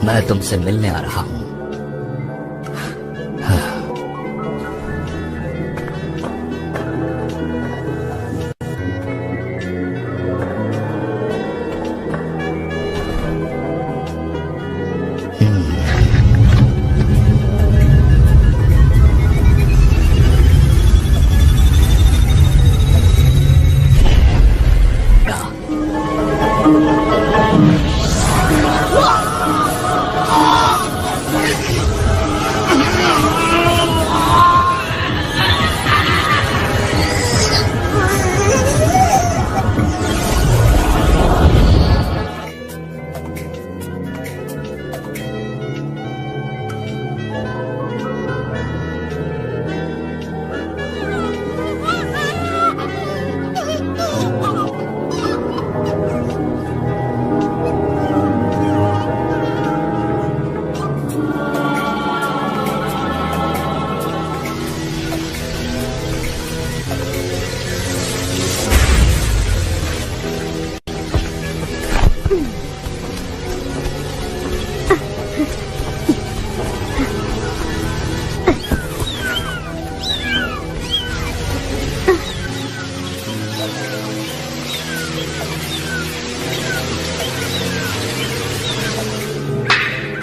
मैं तुमसे मिलने आ रहा हूँ।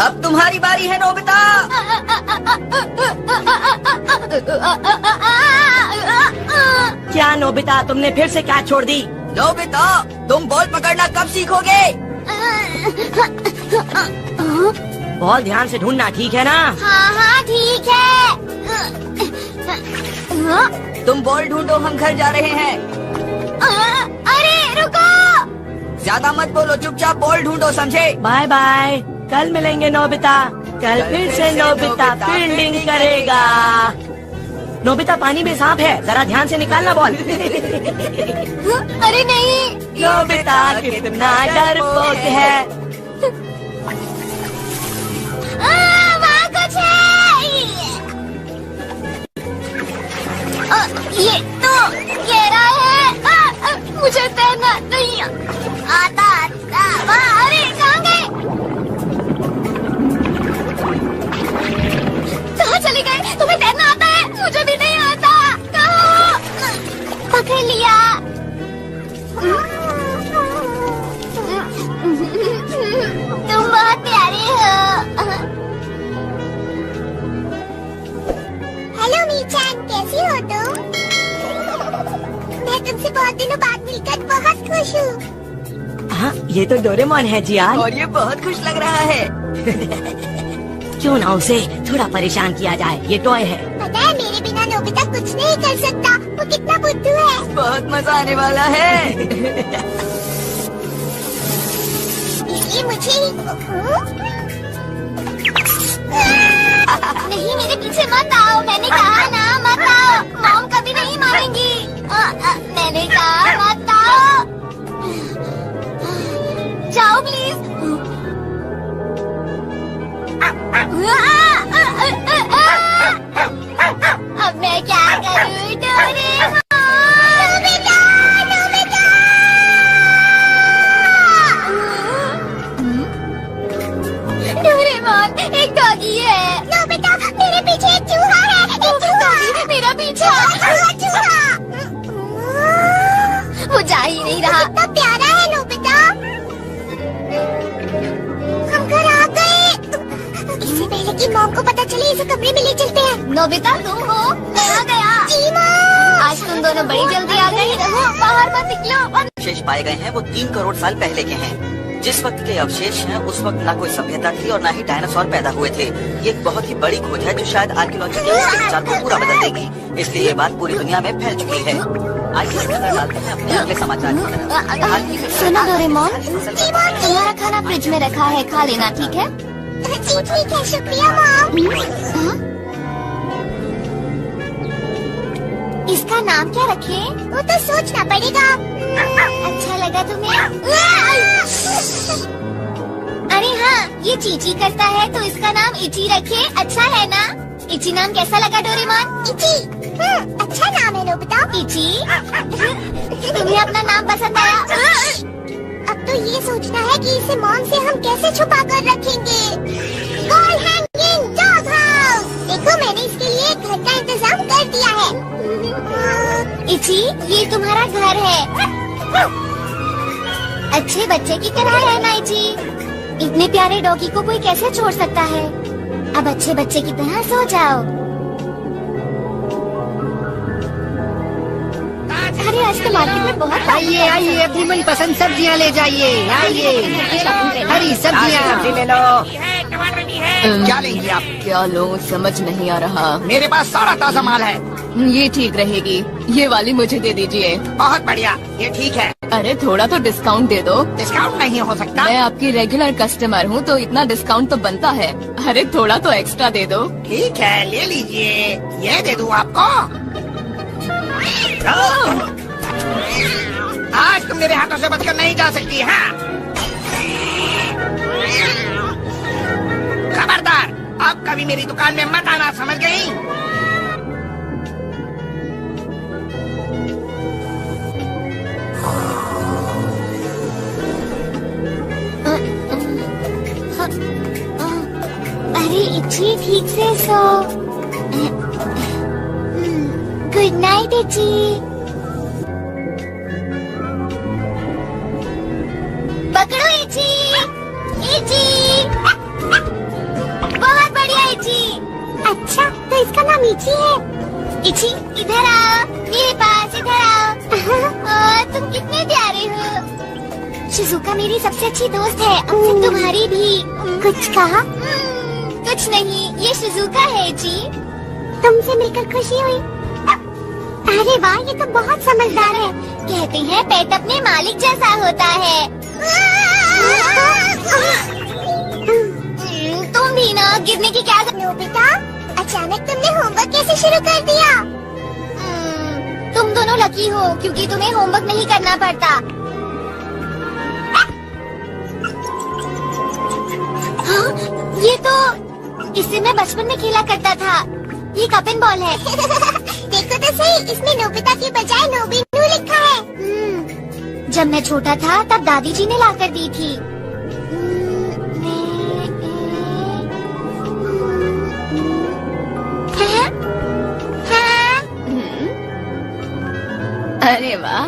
अब तुम्हारी बारी है नोबिता। क्या नोबिता, तुमने फिर से कैच छोड़ दी? नोबिता, तुम बॉल पकड़ना कब सीखोगे? बॉल ध्यान से ढूंढना, ठीक है ना? हाँ हाँ ठीक है। तुम बॉल ढूंढो, हम घर जा रहे हैं। अरे रुको। ज्यादा मत बोलो, चुपचाप बॉल ढूंढो, समझे? बाय बाय, कल मिलेंगे नोबिता। कल फिर से नोबिता फील्डिंग करेगा। नोबिता, पानी में सांप है, जरा ध्यान से निकालना बॉल। अरे नहीं। नोबिता कितना डरपोक है। वहाँ कुछ है। ये तो गहरा है। मुझे तैरना नहीं आता। अरे कहाँ गए? कहाँ चले गए? तुम्हें तैरना आता है? मुझे भी नहीं आता। कहाँ? पकड़ लिया। तुम बहुत प्यारे हो। हेलो मीचान, कैसी हो तुम? मैं तुमसे बहुत दिनों बाद मिलकर बहुत खुश हूँ। हाँ, ये तो डोरेमोन है जियान। और ये बहुत खुश लग रहा है। क्यों ना उसे थोड़ा परेशान किया जाए, ये टॉय है। पता है, मेरे बिना नोबिता कुछ नहीं कर सकता। वो कितना बुद्धू है। बहुत मजा आने वाला है। इसलिए मुझे नहीं, मेरे पीछे मत आओ। मैंने कहा ना, मत आओ। मॉम कभी नहीं मानेंगी। मैंने कहा मत आओ। जाओ प्लीज। अब मैं क्या करूँ? Doraemon, Nobita, Nobita. डोरेमोन, एक डॉगी है। नोबिता, मेरे पीछे एक चूहा है। एक चूहा मेरा पीछा। चूहा। वो जा ही नहीं रहा। कितना प्यारा है नोबिता। हम घर आ गए। इससे पहले कि मॉम को पता चले, इसे कमरे में ले चलते हैं। नोबिता, तुम हो? मैं आ गया। आज तुम दोनों बड़ी जल्दी आ गई। बाहर मत निकलो। अवशेष पाए गए हैं वो 3 करोड़ साल पहले के हैं। जिस वक्त के अवशेष हैं उस वक्त ना कोई सभ्यता थी और ना ही डायनासोर पैदा हुए थे। ये एक बहुत ही बड़ी खोज है जो शायद आर्कियोलॉजी के विचार को पूरा बदल देगी। इसलिए ये बात पूरी दुनिया में फैल चुकी है। आइए नजर डालते हैं अपने अगले समाचार की। सुनो डोरेमोन, तुम्हारा खाना फ्रिज में रखा है, खा लेना, ठीक है? जी ठीक है, शुक्रिया मॉम। इसका नाम क्या रखें? वो तो सोचना पड़ेगा। अच्छा लगा तुम्हें? अरे हाँ, ये चीची करता है तो इसका नाम इची रखे। अच्छा है ना? इची नाम कैसा लगा डोरेमोन? इची। अच्छा नाम है नोबिता। इची। तुम्हें अपना नाम पसंद आया? तो ये सोचना है कि इसे मॉम से हम कैसे छुपा कर रखेंगे। Wall hanging dog house. देखो मैंने इसके लिए एक घर का इंतजाम कर दिया है। इची, ये तुम्हारा घर है। अच्छे बच्चे की तरह रहना इची। इतने प्यारे डॉगी को कोई कैसे छोड़ सकता है। अब अच्छे बच्चे की तरह सो जाओ। अरे आज तो मार्केट में बहुत आइए आइए, अपनी मनपसंद सब्जियां ले जाइए। आइए, हरी सब्जियां ले लो। क्या लेंगी आप? क्या लो समझ नहीं आ रहा। मेरे पास सारा ताजा माल है। ये ठीक रहेगी, ये वाली मुझे दे दीजिए। बहुत बढ़िया, ये ठीक है। अरे थोड़ा तो डिस्काउंट दे दो। डिस्काउंट नहीं हो सकता। मैं आपकी रेगुलर कस्टमर हूँ तो इतना डिस्काउंट तो बनता है। अरे थोड़ा तो एक्स्ट्रा दे दो। ठीक है, ले लीजिए। ये दे दूँ आपको। आज तुम मेरे हाथों से बचकर नहीं जा सकती है। खबरदार, अब कभी मेरी दुकान में मत आना, समझ गई? अरे इची, ठीक से सो। Good night इची। पकड़ो इची। इची, बहुत बढ़िया इची। अच्छा, तो इसका नाम इची है। इची, इधर आओ, मेरे पास इधर आओ। तुम कितने प्यारे हो। शिजुका मेरी सबसे अच्छी दोस्त है, अब तुम्हारी भी। कुछ कहा? कुछ नहीं, ये शिजुका है जी। तुमसे मिलकर खुशी हुई। अरे वाह, ये तो बहुत समझदार है। कहते हैं पेट अपने मालिक जैसा होता है। तुम भी ना, गिरने की क्या नोबिता, अचानक तुमने होमवर्क कैसे शुरू कर दिया? तुम दोनों लकी हो क्योंकि तुम्हें होमवर्क नहीं करना पड़ता। हाँ, ये तो इससे मैं बचपन में खेला करता था। ये कप एंड बॉल है। देखो तो सही, इसमें नोबिता के बजाय नोबिनू लिखा है। जब मैं छोटा था तब दादी जी ने लाकर दी थी। अरे वाह।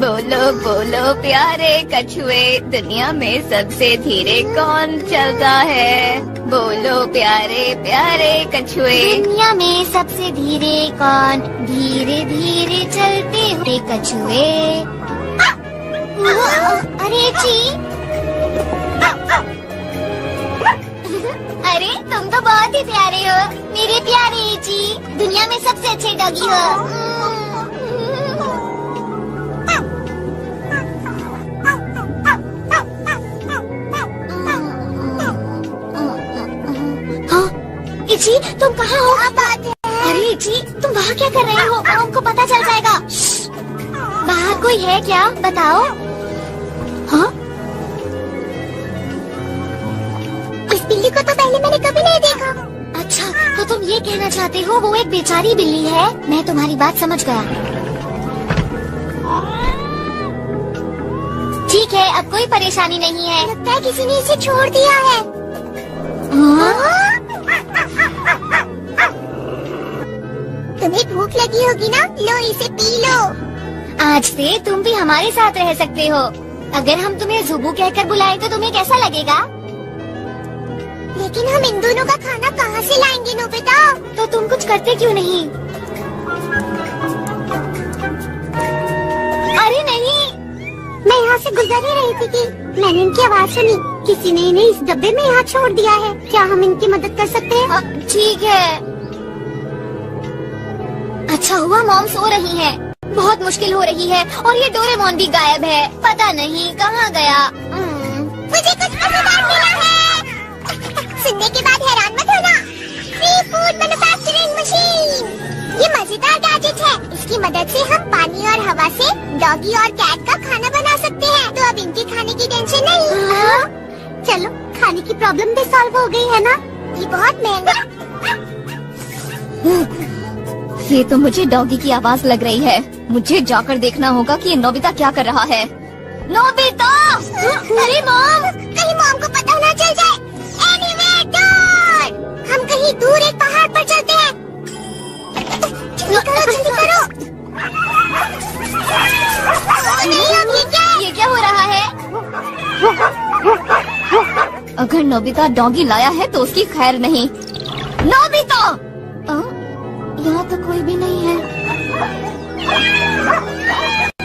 बोलो बोलो प्यारे कछुए, दुनिया में सबसे धीरे कौन चलता है? बोलो प्यारे प्यारे कछुए। दुनिया में सबसे धीरे कौन? धीरे धीरे चलते हुए कछुए। अरे जी, अरे तुम तो बहुत ही प्यारे हो, मेरे प्यारे जी। दुनिया में सबसे अच्छे डॉगी हो। जी, तुम कहाँ हो? अरे जी, तुम वहाँ क्या कर रहे हो? हमको पता चल जाएगा। बाहर कोई है क्या? बताओ। हाँ? इस बिल्ली को तो पहले मैंने कभी नहीं देखा। अच्छा, तो तुम ये कहना चाहते हो वो एक बेचारी बिल्ली है? मैं तुम्हारी बात समझ गया। ठीक है, अब कोई परेशानी नहीं है। लगता है किसी ने इसे छोड़ दिया है। तुम्हें भूख लगी होगी ना? लो, इसे पी लो। आज से तुम भी हमारे साथ रह सकते हो। अगर हम तुम्हें जुबू कहकर बुलाए तो तुम्हें कैसा लगेगा? लेकिन हम इन दोनों का खाना कहाँ से लाएंगे नोबिता? तो तुम कुछ करते क्यों नहीं? अरे नहीं, मैं यहाँ से गुजर ही रही थी कि मैंने इनकी आवाज सुनी। किसी ने इन्हें इस डब्बे में यहाँ छोड़ दिया है। क्या हम इनकी मदद कर सकते हैं? ठीक है। अच्छा हुआ मॉम सो रही है। बहुत मुश्किल हो रही है और ये डोरेमोन भी गायब है। पता नहीं कहाँ गया। मुझे कुछ मजेदार मिला है। सुनने के बाद हैरान मत होना। Free food manufacturing machine. ये मजेदार गैजेट है। इसकी मदद से हम पानी और हवा से डॉगी और कैट का खाना बना सकते हैं। तो अब इनके खाने की टेंशन नहीं। चलो, खाने की प्रॉब्लम भी सॉल्व हो गई है ना? ये बहुत महंगा। ये तो मुझे डॉगी की आवाज लग रही है। मुझे जाकर देखना होगा कि ये नोबिता क्या कर रहा है। नोबिता! अरे मॉम, कहीं मॉम को पता ना चल जाए। एलिवेटर! हम कहीं दूर एक पहाड़ पर चलते हैं। जल्दी करो। नहीं, अब ये क्या हो रहा है? अगर नोबिता डॉगी लाया है तो उसकी खैर नहीं। नोबिता! यहाँ तो कोई भी नहीं है।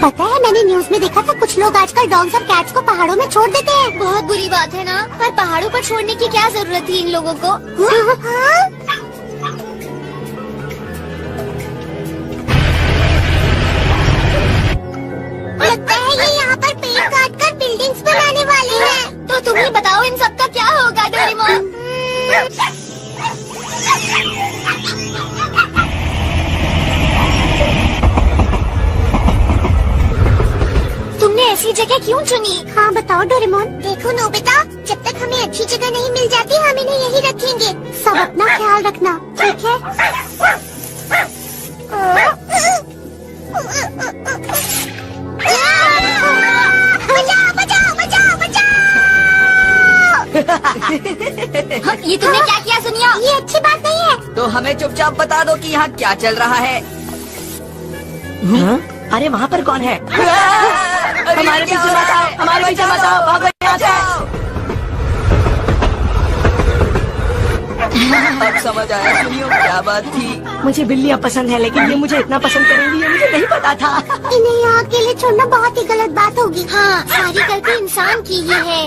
पता है, मैंने न्यूज़ में देखा था कुछ लोग आजकल डॉग्स और कैट्स को पहाड़ों में छोड़ देते हैं। बहुत बुरी बात है ना, पर पहाड़ों पर छोड़ने की क्या जरूरत थी इन लोगों को? हाँ? लगता है ये यहाँ पर पेड़ काट कर बिल्डिंग्स बनाने वाले हैं। तो तुम ही बताओ इन सब का क्या होगा डोरेमोन? तुमने ऐसी जगह क्यों चुनी? हाँ बताओ डोरेमोन। देखो नोबिता, जब तक हमें अच्छी जगह नहीं मिल जाती हम इन्हें यही रखेंगे। सब अपना ख्याल रखना, ठीक है? बचाओ बचाओ बचाओ बचाओ! ये तुमने क्या किया सुनिया? ये अच्छी बात नहीं है। तो हमें चुपचाप बता दो कि यहाँ क्या चल रहा है। हाँ? अरे वहाँ पर कौन है? हमारे पीछे मत आओ, हमारे पीछे मत आओ, भागो यहाँ से। अब समझ आया सुनियो क्या बात थी। मुझे बिल्लियाँ पसंद है, लेकिन ये मुझे इतना पसंद करेंगी ये मुझे नहीं पता था। इन्हें यहाँ अकेले छोड़ना बहुत ही गलत बात होगी। हाँ, सारी गलती इंसान की ही है।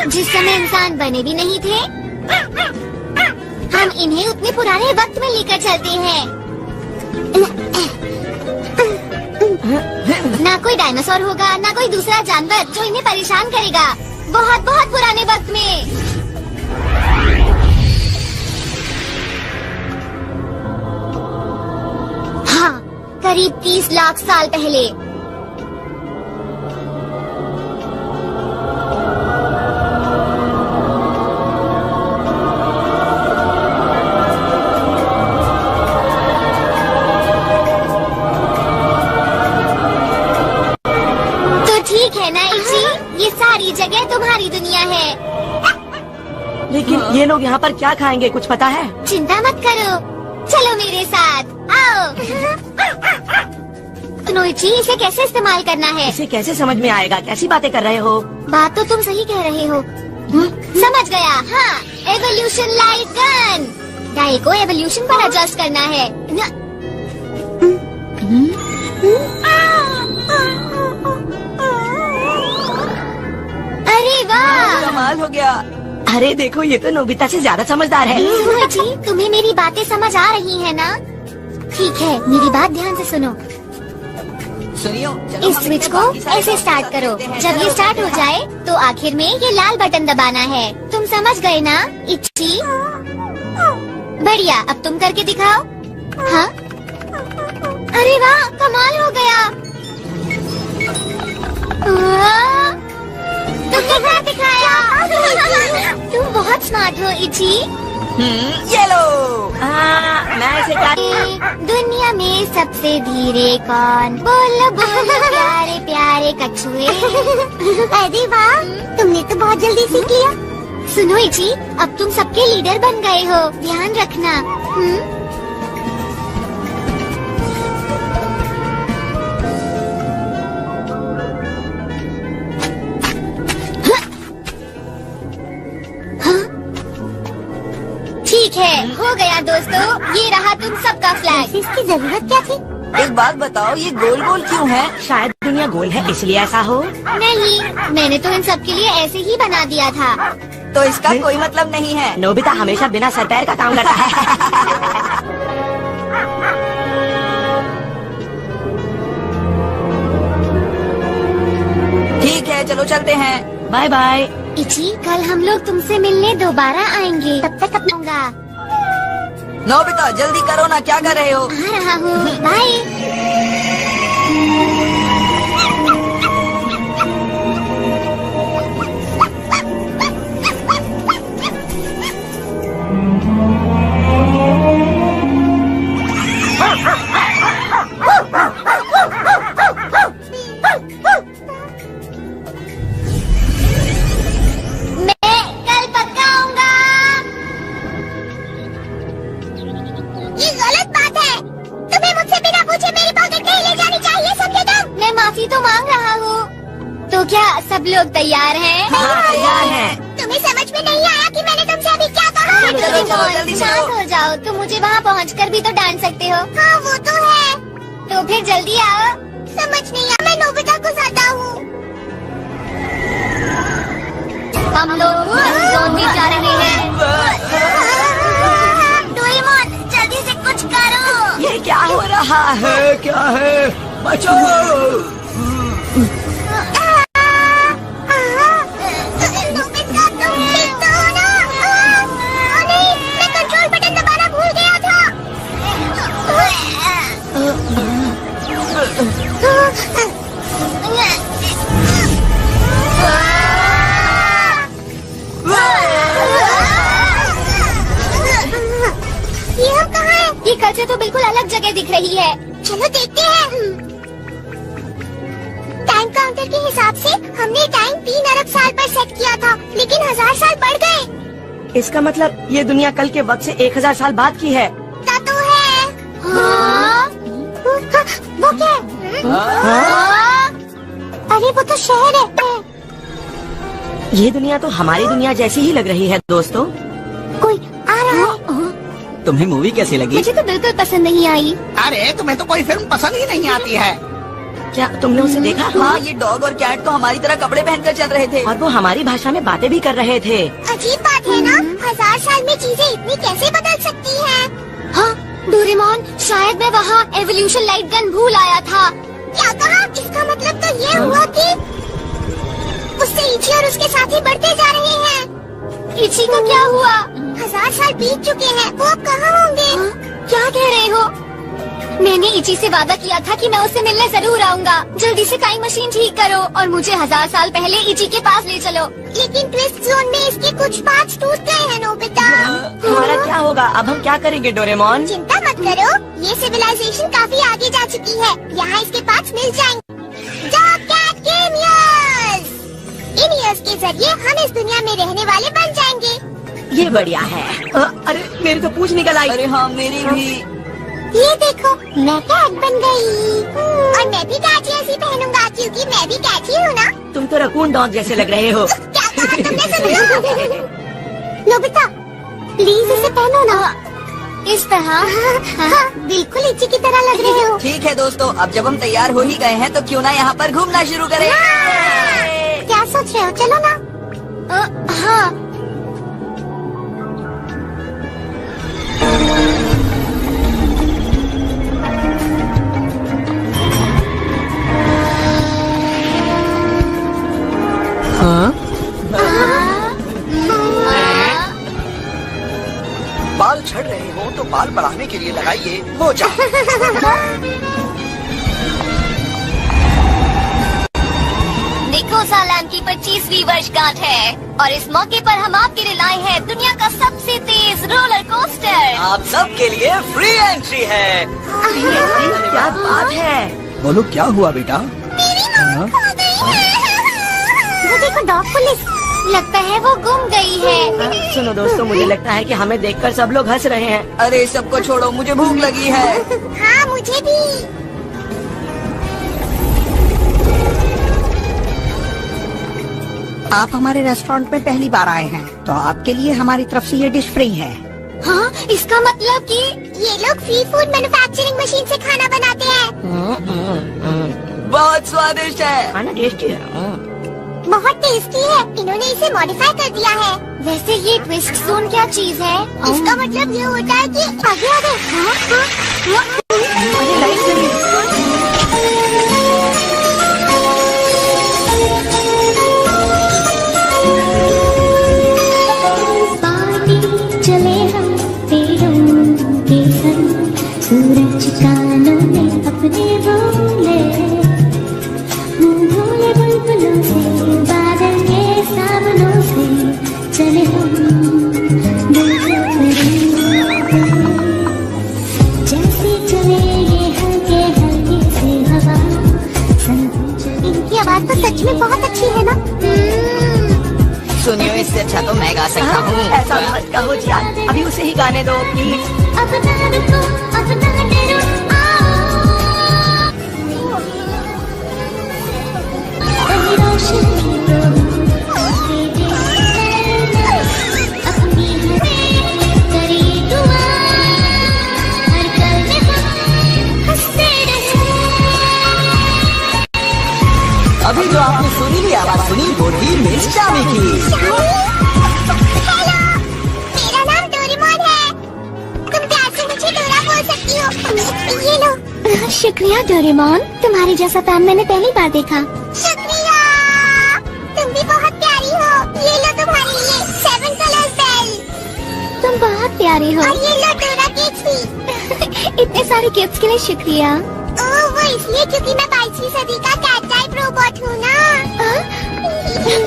जिस समय इंसान बने भी नहीं थे, हम इन्हें उतने पुराने वक्त में लेकर चलते हैं। ना कोई डायनासोर होगा, ना कोई दूसरा जानवर जो इन्हें परेशान करेगा। बहुत बहुत पुराने वक्त में। हाँ, करीब 30 लाख साल पहले। ये सारी जगह तुम्हारी दुनिया है। लेकिन ये लोग यहाँ पर क्या खाएंगे, कुछ पता है? चिंता मत करो, चलो मेरे साथ आओ। नोइची, इसे कैसे इस्तेमाल करना है? इसे कैसे समझ में आएगा? कैसी बातें कर रहे हो? बात तो तुम सही कह रहे हो। समझ गया। हाँ, एवोल्यूशन लाइट गन। डाई को एवोल्यूशन पर एडजस्ट करना है। अरे वाह, कमाल हो गया। अरे देखो, ये तो नोबिता से ज्यादा समझदार है। जी, तुम्हें मेरी बातें समझ आ रही है ना? ठीक है, मेरी बात ध्यान से सुनो। सुनियो, इस स्विच को ऐसे स्टार्ट करो। जब ये स्टार्ट हो जाए तो आखिर में ये लाल बटन दबाना है। तुम समझ गए ना इच्छी? बढ़िया, अब तुम करके दिखाओ। हाँ? अरे वाह, कमाल हो गया। तुमने क्या दिखाया? तुम बहुत स्मार्ट हो इच्छी। ये लो। मैं इसे दुनिया में सबसे धीरे कौन? बोलो बोलो प्यारे प्यारे कछुए। अरे वाह, तुमने तो बहुत जल्दी सीख लिया। सुनो इची, अब तुम सबके लीडर बन गए हो, ध्यान रखना। ठीक है, हो गया दोस्तों, ये रहा तुम सबका फ्लैग। इसकी जरूरत क्या थी? एक बात बताओ, ये गोल गोल क्यों है? शायद दुनिया गोल है इसलिए ऐसा हो। नहीं, मैंने तो इन सब के लिए ऐसे ही बना दिया था। तो इसका कोई मतलब नहीं है। नोबिता हमेशा बिना सर पैर का काम करता है। ठीक है, चलो चलते हैं। Bye bye. इची, कल हम लोग तुमसे मिलने दोबारा आएंगे, तब तक अपनाऊंगा। नोबिता जल्दी करो ना, क्या कर रहे हो? आ रहा हूँ, बाय। ये गलत बात है। तुम्हें मुझसे बिना पूछे मेरी पॉकेट कहीं ले जानी चाहिए, समझे तुम? मैं माफी तो मांग रहा हूँ। तो क्या सब लोग तैयार हैं? तैयार हैं। तुम्हें समझ में नहीं आया कि मैंने तुमसे अभी क्या कहा? जल्दी चलो। शांत हो जाओ, तुम मुझे वहाँ पहुँचकर भी तो डांट सकते हो। हाँ वो तो है। तो फिर जल्दी आओ। समझ नहीं आया, मैं नोबिता को जाता हूँ। हम लोग जोन में जा रहे हैं। डोरेमोन जल्दी से कुछ करो। ये क्या हो रहा है? क्या है? बचो! नोबिता तुम ठीक तो हो ना? नहीं, मैं कंट्रोल बटन दबाना भूल गया था। ये हम कहाँ हैं? ये कल से तो बिल्कुल अलग जगह दिख रही है। चलो देखते हैं। टाइम काउंटर के हिसाब से हमने टाइम 3 अरब साल पर सेट किया था, लेकिन 1000 साल बढ़ गए। इसका मतलब ये दुनिया कल के वक्त से 1000 साल बाद की है। तो है। हाँ? वो क्या है? हाँ? अरे वो तो शहर है। ये दुनिया तो हमारी दुनिया जैसी ही लग रही है दोस्तों। कोई आ रहा है। तुम्हें मूवी कैसी लगी? मुझे तो बिल्कुल पसंद नहीं आई। अरे तुम्हें तो कोई फिल्म पसंद ही नहीं आती है। क्या तुमने उसे देखा? हाँ, ये डॉग और कैट तो हमारी तरह कपड़े पहनकर चल रहे थे। और वो हमारी भाषा में बातें भी कर रहे थे। अजीब बात है ना, 1000 साल में चीजें इतनी कैसे बदल सकती हैं? हाँ, डोरेमोन शायद मैं वहाँ एवोल्यूशन लाइट गन भूल आया था। क्या कहा? इसका मतलब तो ये हुआ कि उससे इची और उसके साथी बढ़ते जा रहे हैं। इची का क्या हुआ? 1000 साल बीत चुके हैं, वो अब कहाँ होंगे? क्या कह रहे हो? मैंने इची से वादा किया था कि मैं उससे मिलने जरूर आऊंगा। जल्दी से टाइम मशीन ठीक करो और मुझे 1000 साल पहले इची के पास ले चलो। लेकिन ट्विस्ट जोन में इसके कुछ पार्ट्स टूट गए हैं नोबिता। हमारा क्या होगा? अब हम क्या करेंगे डोरेमोन? चिंता मत करो, ये सिविलाइजेशन काफी आगे जा चुकी है। यहाँ इसके पार्ट्स मिल जाएंगे। Dog cat game ears. इन ईयर्स के जरिए हम इस दुनिया में रहने वाले बन जाएंगे। ये बढ़िया है। अरे मेरी तो पूंछ निकल आई। अरे हाँ, मेरी भी। ये देखो, मैं कैट बन गई। और मैं भी कैट जैसी पहनूंगा क्योंकि मैं भी कैट ही हूँ ना। तुम तो रकून डॉग जैसे लग रहे हो। क्या कहा तुमने? सुना? नोबिता प्लीज इसे पहनो ना। इस तरह? हाँ, बिल्कुल इची की तरह लग रहे हो। ठीक है दोस्तों, अब जब हम तैयार हो ही गए हैं तो क्यों ना यहाँ पर घूमना शुरू करें। क्या सोच रहे हो? चलो ना। हाँ। बाल झड़ रहे हो तो बाल बढ़ाने के लिए लगाइए मोजा। देखो, सालान की 25वीं वर्षगांठ है और इस मौके पर हम आपके लिए लाए हैं दुनिया का सबसे तेज रोलर कोस्टर। आप सब के लिए फ्री एंट्री है। क्या बात है? बोलो क्या हुआ बेटा? वो देखो डॉग पुलिस, लगता है वो गुम गई है। सुनो दोस्तों, मुझे लगता है कि हमें देखकर सब लोग हंस रहे हैं। अरे सबको छोड़ो, मुझे भूख लगी है। हाँ मुझे भी। आप हमारे रेस्टोरेंट में पहली बार आए हैं तो आपके लिए हमारी तरफ से ये डिश फ्री है। हाँ, इसका मतलब कि ये लोग फ्री फूड मैन्युफैक्चरिंग मशीन से खाना बनाते हैं। बहुत स्वादिष्ट है। खाना टेस्टी है। बहुत टेस्टी है। इन्होंने इसे मॉडिफाई कर दिया है। वैसे ये ट्विस्ट जोन क्या चीज है? इसका मतलब ये होता है कि आगे आगे। हाँ, हाँ, पानी चले हम पेड़ों के संग, सूरज कानों में अपने बोले, मुँह धोए बुलबुलों से, बादल के सावनों से, चले हम दिल से परिंदे, जैसे चले ये हल्के हल्के से हवा, इनकी आवाज तो सच में बहुत अच्छी है ना। सुनियो, इससे अच्छा तो मैं गा सकता हूँ। ऐसा मत कहो जी, अभी उसे ही गाने दो प्लीज। अब ना रुको वो थी मिस शामी की। हेलो, मेरा नाम डोरेमोन है। तुम प्यार से मुझे डोरा बोल सकती हो। ये लो। शुक्रिया डोरेमोन, तुम्हारे जैसा फैन मैंने पहली बार देखा। शुक्रिया, तुम भी बहुत प्यारी हो। ये लो तुम्हारे लिए 7 कलर्स बेल। तुम बहुत प्यारी हो। और ये लो डोरा केक्स भी। इतने सारे गिफ्ट्स के लिए शुक्रिया। ओह, वो इसलिए क्योंकि मैं 22वीं सदी का कैट टाइप रोबोट हूँ ना।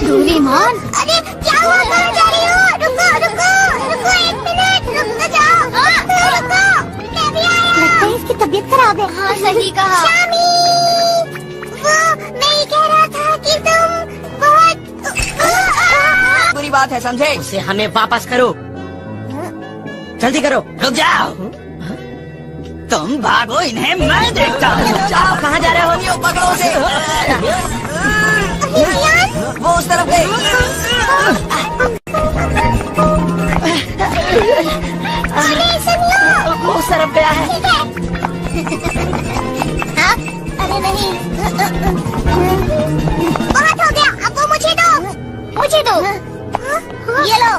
डोरेमोन, अरे क्या हुआ, कहाँ जा रही हो? रुको रुको रुको, 1 मिनट रुक तो जाओ। रुको, मैं भी आया। लगता है इसकी तबीयत खराब है। हाँ सही कहा। शामी, वो मैं ये कह रहा था कि तुम बहुत बुरी बात है, समझे? उसे हमें वापस करो, जल्दी करो। रुक जाओ, तुम भागो, इन्हें मैं देखता हूँ। जाओ, कहाँ जा रहे हो? यो, पकड़ो उसे। वो उस तरफ गए। वो उस तरफ गया है। अरे नहीं, बहुत हो गया, अब वो मुझे दो। मुझे दो। ये लो।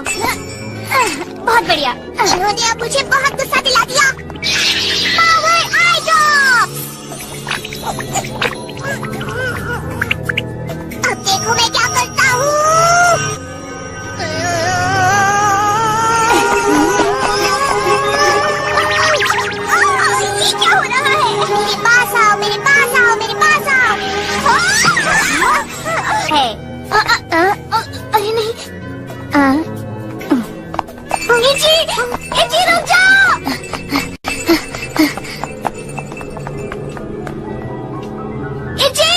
बहुत बढ़िया, इन्होंने अब मुझे बहुत गुस्सा दिला दिया। पावर आई ड्रॉप। अब देखो मैं क्या करता हूँ। ये क्या हो रहा है? मेरे पास आओ, मेरे पास आओ, मेरे पास आओ। है। अरे नहीं। इची, रुक जाओ। इची,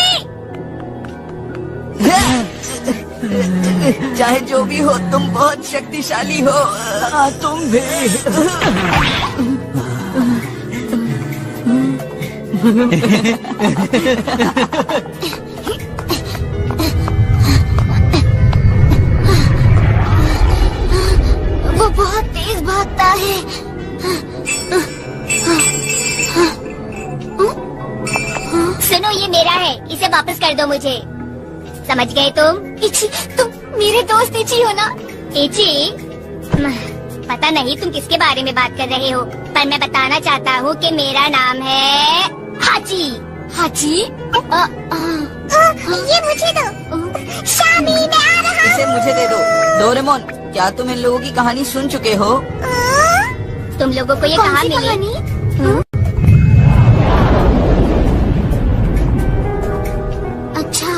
चाहे जो भी हो, तुम बहुत शक्तिशाली हो। तुम भी। वो बहुत तेज भागता है। सुनो, ये मेरा है, इसे वापस कर दो मुझे। समझ गए तुम? इची, तुम मेरे दोस्त इची हो ना? इची, पता नहीं तुम किसके बारे में बात कर रहे हो, पर मैं बताना चाहता हूँ कि मेरा नाम है हाची। हाची? ये मुझे दो। शामी, मैं आ रहा हूँ। इसे मुझे दे दो। डोरेमोन, क्या तुम इन लोगों की कहानी सुन चुके हो? तुम लोगों को ये कहाँ मिली? अच्छा,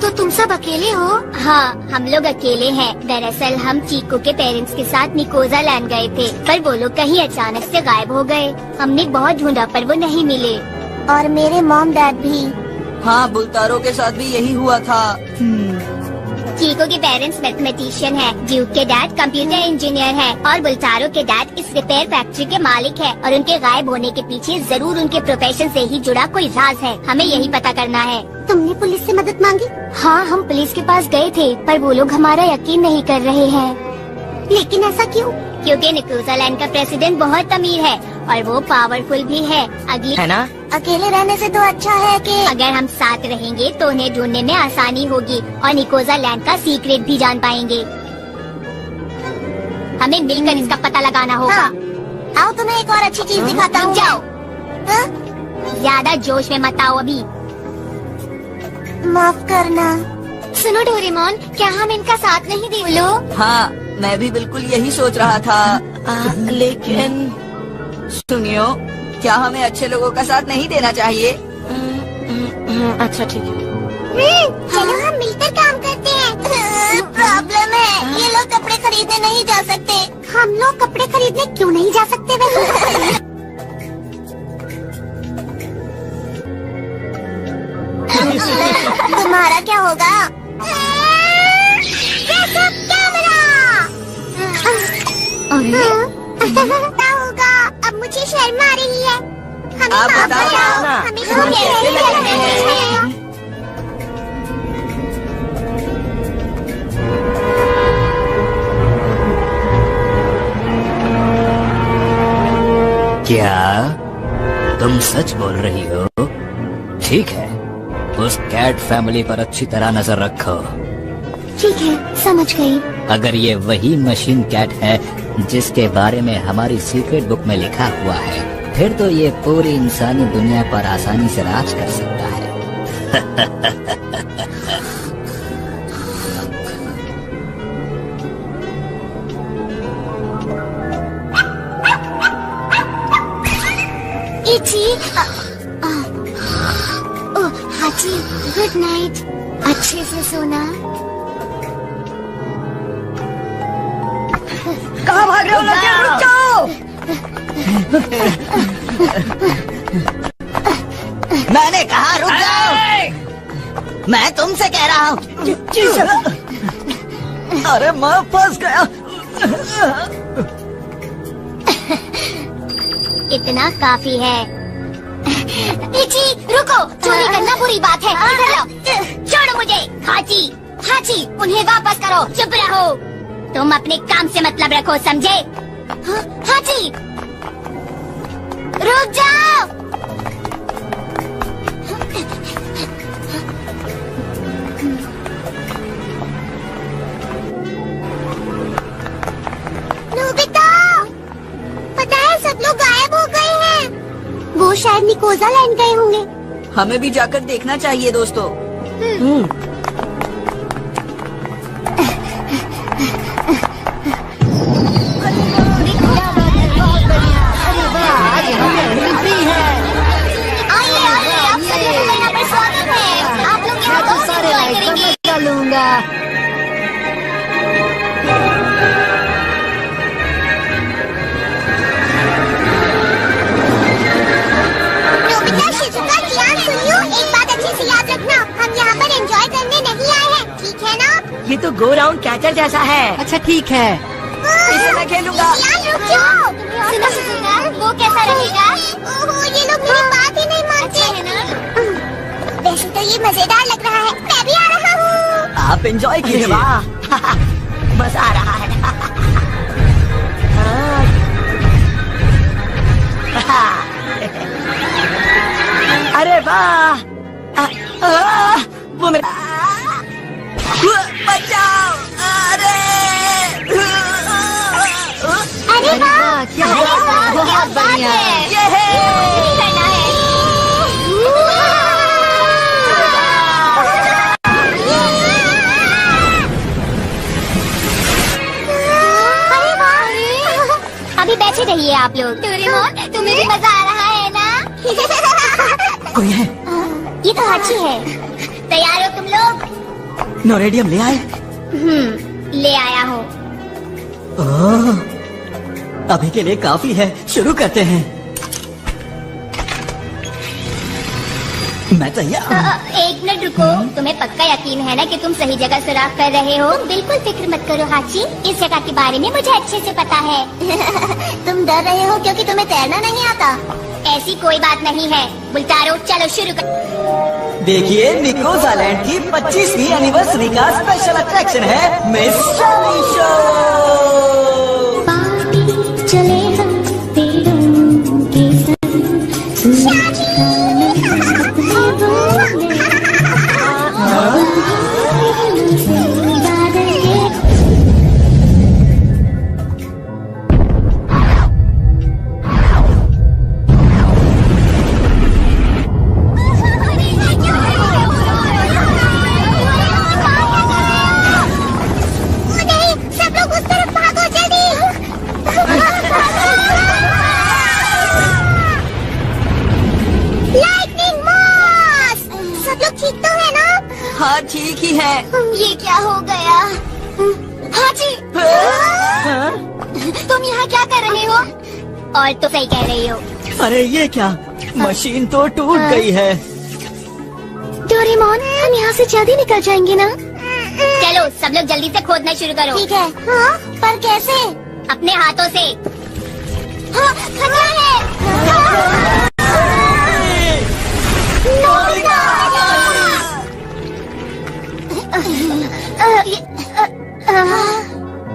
तो तुम सब अकेले हो? हाँ, हम लोग अकेले हैं। दरअसल हम चीकू के पेरेंट्स के साथ निकोजा लैंड गए थे, पर वो लोग कहीं अचानक से गायब हो गए। हमने बहुत ढूंढा पर वो नहीं मिले। और मेरे मॉम डैड भी। हाँ, बुलतारो के साथ भी यही हुआ था। चीकू के पेरेंट्स मैथमेटिशियन है, ड्यूक के डैड कंप्यूटर इंजीनियर है, और बुल्टारो के डैड इस रिपेयर फैक्ट्री के मालिक है। और उनके गायब होने के पीछे जरूर उनके प्रोफेशन से ही जुड़ा कोई राज है। हमें यही पता करना है। तुमने पुलिस से मदद मांगी? हाँ, हम पुलिस के पास गए थे, पर वो लोग हमारा यकीन नहीं कर रहे हैं। लेकिन ऐसा क्यों? क्योंकि निकोजा लैंड का प्रेसिडेंट बहुत अमीर है और वो पावरफुल भी है। अगली है ना? अकेले रहने से तो अच्छा है कि अगर हम साथ रहेंगे तो उन्हें ढूंढने में आसानी होगी और निकोजा लैंड का सीक्रेट भी जान पाएंगे। हमें मिलकर इसका पता लगाना होगा। हाँ। आओ, तुम्हें एक और अच्छी चीज दिखाता हूँ। जाओ। ज्यादा जोश में मत आओ अभी। माफ करना। सुनो डोरेमोन, क्या हम इनका साथ नहीं दे? लो। हाँ, मैं भी बिल्कुल यही सोच रहा था। लेकिन सुनियो, क्या हमें अच्छे लोगों का साथ नहीं देना चाहिए? अच्छा ठीक है। चलो हम मिलकर काम करते हैं। प्रॉब्लम है, ये लोग कपड़े खरीदने नहीं जा सकते। हम लोग कपड़े खरीदने क्यों नहीं जा सकते वैसे? तुम्हारा क्या होगा? क्या होगा? अब मुझे शर्म आ रही है। हमें आप माफ बताओ करो। ना, हमें हम कैसे लग रहे हैं? क्या तुम सच बोल रही हो? ठीक है, उस कैट फैमिली पर अच्छी तरह नजर रखो। ठीक है, समझ गई। अगर ये वही मशीन कैट है जिसके बारे में हमारी सीक्रेट बुक में लिखा हुआ है, फिर तो ये पूरी इंसानी दुनिया पर आसानी से राज कर सकता है। इची, ओह हाची, गुड नाइट। अच्छे से सोना। कहाँ भाग रहे हो लोग? रुक जाओ। मैंने कहा रुक जाओ। मैं तुमसे कह रहा हूँ। अरे मैं फंस गया। इतना काफी है। इची, रुको, चोरी करना बुरी बात है। इधर लो, छोड़ो मुझे। हाची, हाची, उन्हें वापस करो। चुप रहो। तुम अपने काम से मतलब रखो, समझे? हाची, रुक जाओ। नोबिता, पता है सब लोग गायब हो गए हैं। वो शायद निकोजा लैंड गए होंगे। हमें भी जाकर देखना चाहिए दोस्तों। आइए, आइए, आप सब लोगों का यहाँ पर स्वागत है। आप लोग यहाँ बहुत एंजॉय करेंगे। चलूंगा। नोबिता, शिजुका, कियान, सुनियो, एक बात अच्छे से याद रखना, हम यहाँ पर एंजॉय करने नहीं आए हैं, ठीक है ना? ये तो गो राउंड कैचर जैसा है। अच्छा ठीक है। इसे मैं खेलूंगा। कियान, रुक जाओ। सुनो शिजुका, वो कैसा रहेगा? ओहो, ये लोग मेरी बात ही नहीं मानते हैं ना। वैसे तो ये मजेदार लग रहा है। मैं भी आ रहा हूँ। आप एंजॉय अरे कीजिए। वाह, मजा आ रहा है। अरे वाह, वो मेरा बचाओ। अरे अरे वाह, क्या बात है, बहुत बढ़िया। ये है। करना है। अरे वाह। अभी बैठे रहिए आप लोग। डोरेमोन, तुम्हें भी मजा आ रहा है ना? कोई है? ये तो हाची है। तैयार हो तुम लोग? नोरेडियम ले आए? ले आया हूँ। ओह, अभी के लिए काफी है, शुरू करते हैं। मैं तैयार हूँ। एक मिनट रुको। तुम्हें पक्का यकीन है ना कि तुम सही जगह सुराख कर रहे हो? तुम बिल्कुल फिक्र मत करो हाची, इस जगह के बारे में मुझे अच्छे से पता है। तुम डर रहे हो क्योंकि तुम्हें तैरना नहीं आता? ऐसी कोई बात नहीं है। बुल्टारो, चलो शुरू कर। देखिए, निकोजा लैंड की 25वीं एनिवर्सरी का स्पेशल अट्रैक्शन है मिस शाली शो। पार्टी चले हम पेड़ों के संग, सूरज का नम से बादल के सब लोग उस तरफ भागो जल्दी। लाइटनिंग मॉस, सब लोग ठीक तो है ना? हाँ, ठीक ही है। ये क्या हो गया? हाची, तुम यहाँ क्या कर रहे हो? और तो सही कह रही हो। अरे ये क्या, मशीन तो टूट गई है। डोरेमोन, हम यहाँ से जल्दी निकल जाएंगे ना? चलो सब लोग जल्दी से खोदना शुरू करो। ठीक है। हाँ, पर कैसे? अपने हाथों से। हाँ, खतरा है।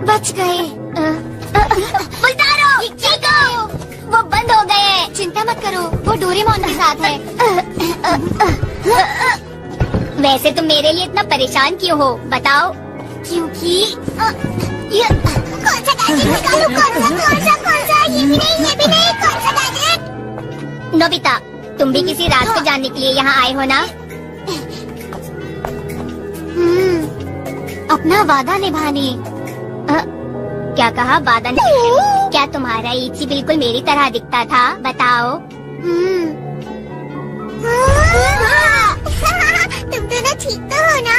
बच गए। बुल्टारो, चीको, वो बंद हो गए। चिंता मत करो, वो डोरेमोन के साथ है। वैसे तुम मेरे लिए इतना परेशान क्यों हो, बताओ? क्योंकि ये कौन सा गैजेट निकालूं? कौन सा ये भी नहीं कौन सा गैजेट? नोबिता, तुम भी किसी राज को जानने के लिए यहाँ आए हो ना? अपना वादा निभाने। क्या कहा? वादा निभाने? क्या तुम्हारा इची बिल्कुल मेरी तरह दिखता था? बताओ। तुम दोनों ठीक तो हो ना?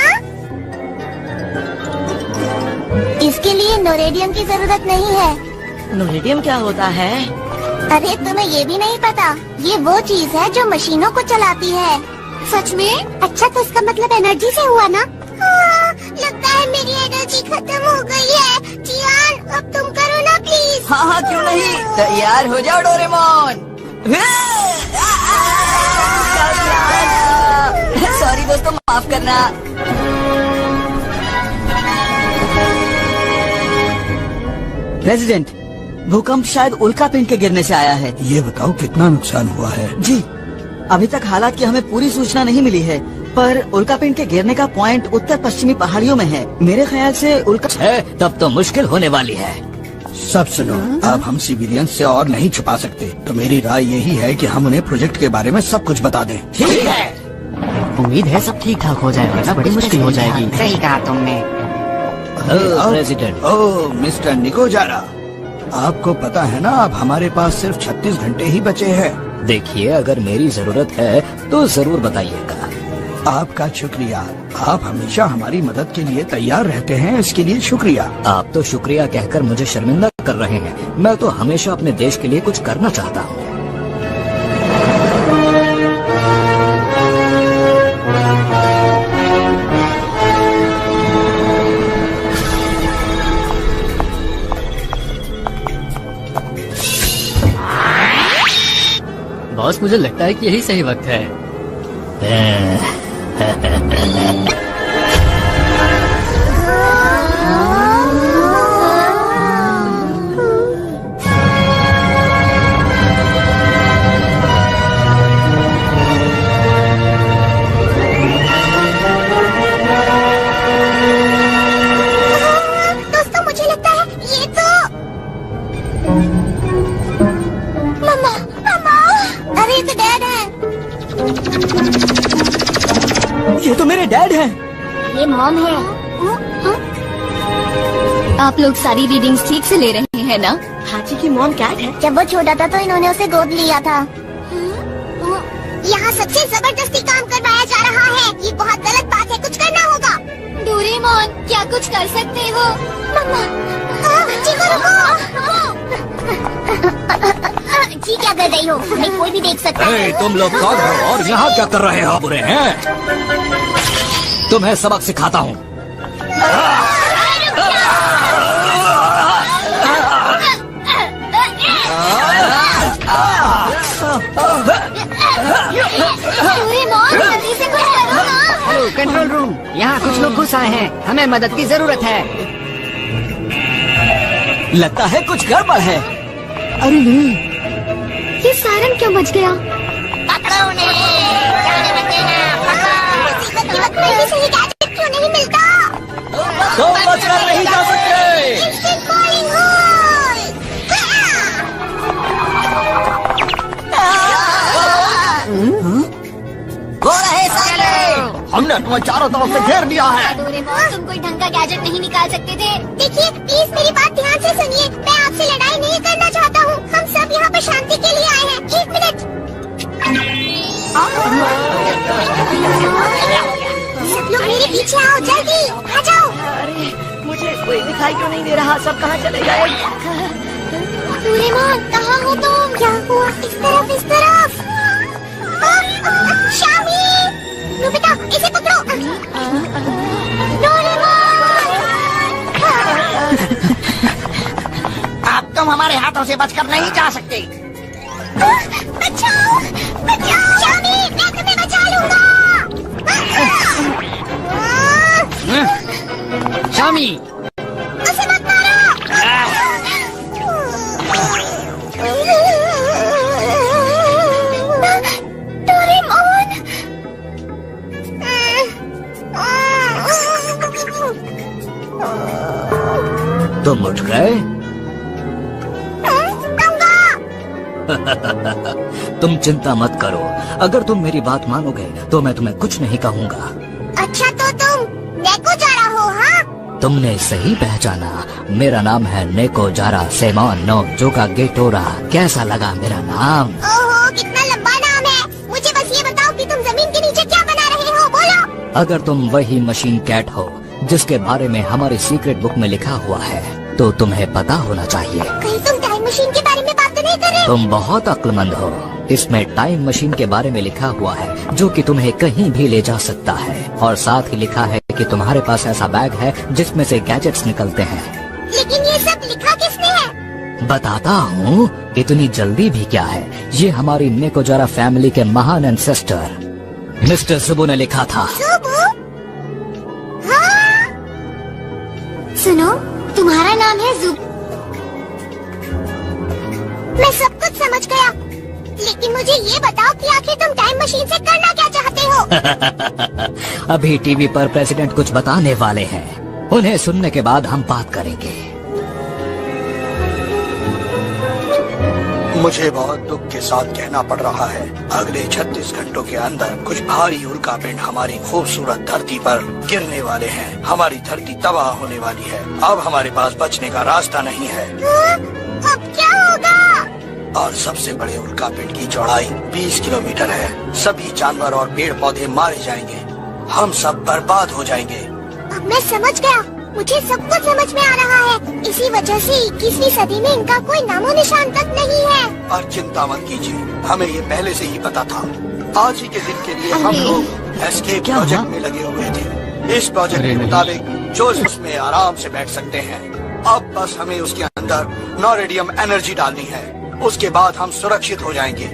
इसके लिए नोरेडियम की जरूरत नहीं है। नोरेडियम क्या होता है? अरे तुम्हें ये भी नहीं पता? ये वो चीज है जो मशीनों को चलाती है। सच में? अच्छा, तो इसका मतलब एनर्जी से हुआ ना? लगता है मेरी एनर्जी खत्म हो गई है। जियान, अब तुम करो ना प्लीज। हाँ, क्यों नहीं। तैयार हो जाओ डोरेमोन। सॉरी दोस्तों, माफ करना। प्रेसिडेंट, भूकंप शायद उल्का पिंड के गिरने से आया है। ये बताओ कितना नुकसान हुआ है? जी, अभी तक हालात की हमें पूरी सूचना नहीं मिली है, पर उल्का पिंड के गिरने का पॉइंट उत्तर पश्चिमी पहाड़ियों में है। मेरे ख्याल से उल्का है, तब तो मुश्किल होने वाली है। सब सुनो, अब हम सिविलियन से और नहीं छुपा सकते, तो मेरी राय यही है कि हम उन्हें प्रोजेक्ट के बारे में सब कुछ बता दें। ठीक है। उम्मीद है सब ठीक ठाक हो जाएगा, वरना बड़ी मुश्किल हो जाएगी। सही कहा तुमने। प्रेसिडेंट। ओह मिस्टर निकोजारा, आपको पता है ना अब हमारे पास सिर्फ 36 घंटे ही बचे हैं। देखिए, अगर मेरी जरूरत है तो जरूर बताइएगा। आपका शुक्रिया, आप हमेशा हमारी मदद के लिए तैयार रहते हैं, इसके लिए शुक्रिया। आप तो शुक्रिया कहकर मुझे शर्मिंदा कर रहे हैं। मैं तो हमेशा अपने देश के लिए कुछ करना चाहता हूँ। बॉस, मुझे लगता है कि यही सही वक्त है। दोस्तों, मुझे लगता है ये तो मम्मा। अरे ये तो डैड है। ये तो मेरे डैड हैं। ये मॉम है। आप लोग सारी रीडिंग्स ठीक से ले रहे हैं ना? हाची की मॉम कैट है। जब वो छोटा था तो इन्होंने उसे गोद लिया था। यहाँ सबसे जबरदस्ती काम करवाया जा रहा है। ये बहुत गलत बात है, कुछ करना होगा। डोरेमोन, क्या कुछ कर सकते हो? मम्मा, चिको रुको। जी क्या कर रही हो? हमें कोई भी देख सकता है। तुम लोग कौन हो और यहाँ क्या कर रहे हो? बुरे हैं, तुम्हें सबक सिखाता हूँ। डोरेमोन, जल्दी से कुछ करो ना। हेलो कंट्रोल रूम, यहाँ कुछ लोग घुस आए हैं, हमें मदद की जरूरत है। लगता है कुछ गड़बड़ है। अरे नहीं, ये सायरन क्यों बज गया? मुसीबत के वक्त में भी सही गैजेट क्यों नहीं मिलता? तो बचकर नहीं जा सकते। Instant bowling hole. हो रहे साले, हमने तुम्हें चारों तरफ से घेर लिया है। डोरेमोन, तुम कोई ढंग का गैजेट नहीं निकाल सकते थे? देखिए, प्लीज मेरी बात ध्यान से सुनिए। मैं आपसे लड़ाई नहीं करना चाहता हूँ। हम सब यहाँ पर शांति के लिए आए हैं। 1 मिनट। सब लोग मेरे पीछे आओ, जल्दी आ जाओ। अरे मुझे कोई दिखाई क्यों नहीं दे रहा? सब कहाँ चले गए? डोरेमोन, कहाँ हो तुम? क्या हुआ? इस तरफ। शामी, नोबिता, इसे पकड़ो। अब तुम हमारे हाथों से बचकर नहीं जा सकते। बचाओ, बचाओ। शामी, मैं तुम्हें बचा लूंगा। शामी, उसे मत मारो। डोरेमोन। तुम चिंता मत करो, अगर तुम मेरी बात मानोगे तो मैं तुम्हें कुछ नहीं कहूँगा। अच्छा तो तुम नेको जा रहा हो? हाँ, तुमने सही पहचाना, मेरा नाम है नेको जारा सेमॉन नो जोका गेटोरा। कैसा लगा मेरा नाम? ओहो, कितना लंबा नाम है। मुझे बस ये बताओ कि तुम जमीन के नीचे क्या बना रहे हो, बोलो। अगर तुम वही मशीन कैट हो जिसके बारे में हमारी सीक्रेट बुक में लिखा हुआ है तो तुम्हें पता होना चाहिए। कहीं तुम टाइम मशीन के बारे में बात तो नहीं कर रहे? तुम बहुत अक्लमंद हो। इसमें टाइम मशीन के बारे में लिखा हुआ है जो कि तुम्हें कहीं भी ले जा सकता है, और साथ ही लिखा है कि तुम्हारे पास ऐसा बैग है जिसमें से गैजेट्स निकलते हैं। लेकिन ये सब लिखा किसने है? बताता हूँ, इतनी जल्दी भी क्या है। ये हमारी नेकोजारा फैमिली के महान एंसेस्टर मिस्टर सुबु ने लिखा था। सुबु? हाँ? सुनो, तुम्हारा नाम है जुब। मैं सब कुछ समझ गया, लेकिन मुझे ये बताओ कि आखिर तुम टाइम मशीन से करना क्या चाहते हो? अभी टीवी पर प्रेसिडेंट कुछ बताने वाले हैं, उन्हें सुनने के बाद हम बात करेंगे। मुझे बहुत दुख के साथ कहना पड़ रहा है, अगले 36 घंटों के अंदर कुछ भारी उल्कापिंड हमारी खूबसूरत धरती पर गिरने वाले हैं। हमारी धरती तबाह होने वाली है। अब हमारे पास बचने का रास्ता नहीं है। अब क्या होगा? और सबसे बड़े उल्कापिंड की चौड़ाई 20 किलोमीटर है। सभी जानवर और पेड़ पौधे मारे जाएंगे। हम सब बर्बाद हो जाएंगे। अब मैं समझ गया, मुझे सब कुछ समझ में आ रहा है। इसी वजह से 21वीं सदी में इनका कोई नामो निशान तक नहीं है। और चिंता मत कीजिए, हमें ये पहले से ही पता था। आज ही के दिन के लिए हम लोग एस्केप प्रोजेक्ट में लगे हुए थे। इस प्रोजेक्ट के मुताबिक जो उसमें आराम से बैठ सकते हैं। अब बस हमें उसके अंदर नॉरेडियम एनर्जी डालनी है। उसके बाद हम सुरक्षित हो जाएंगे।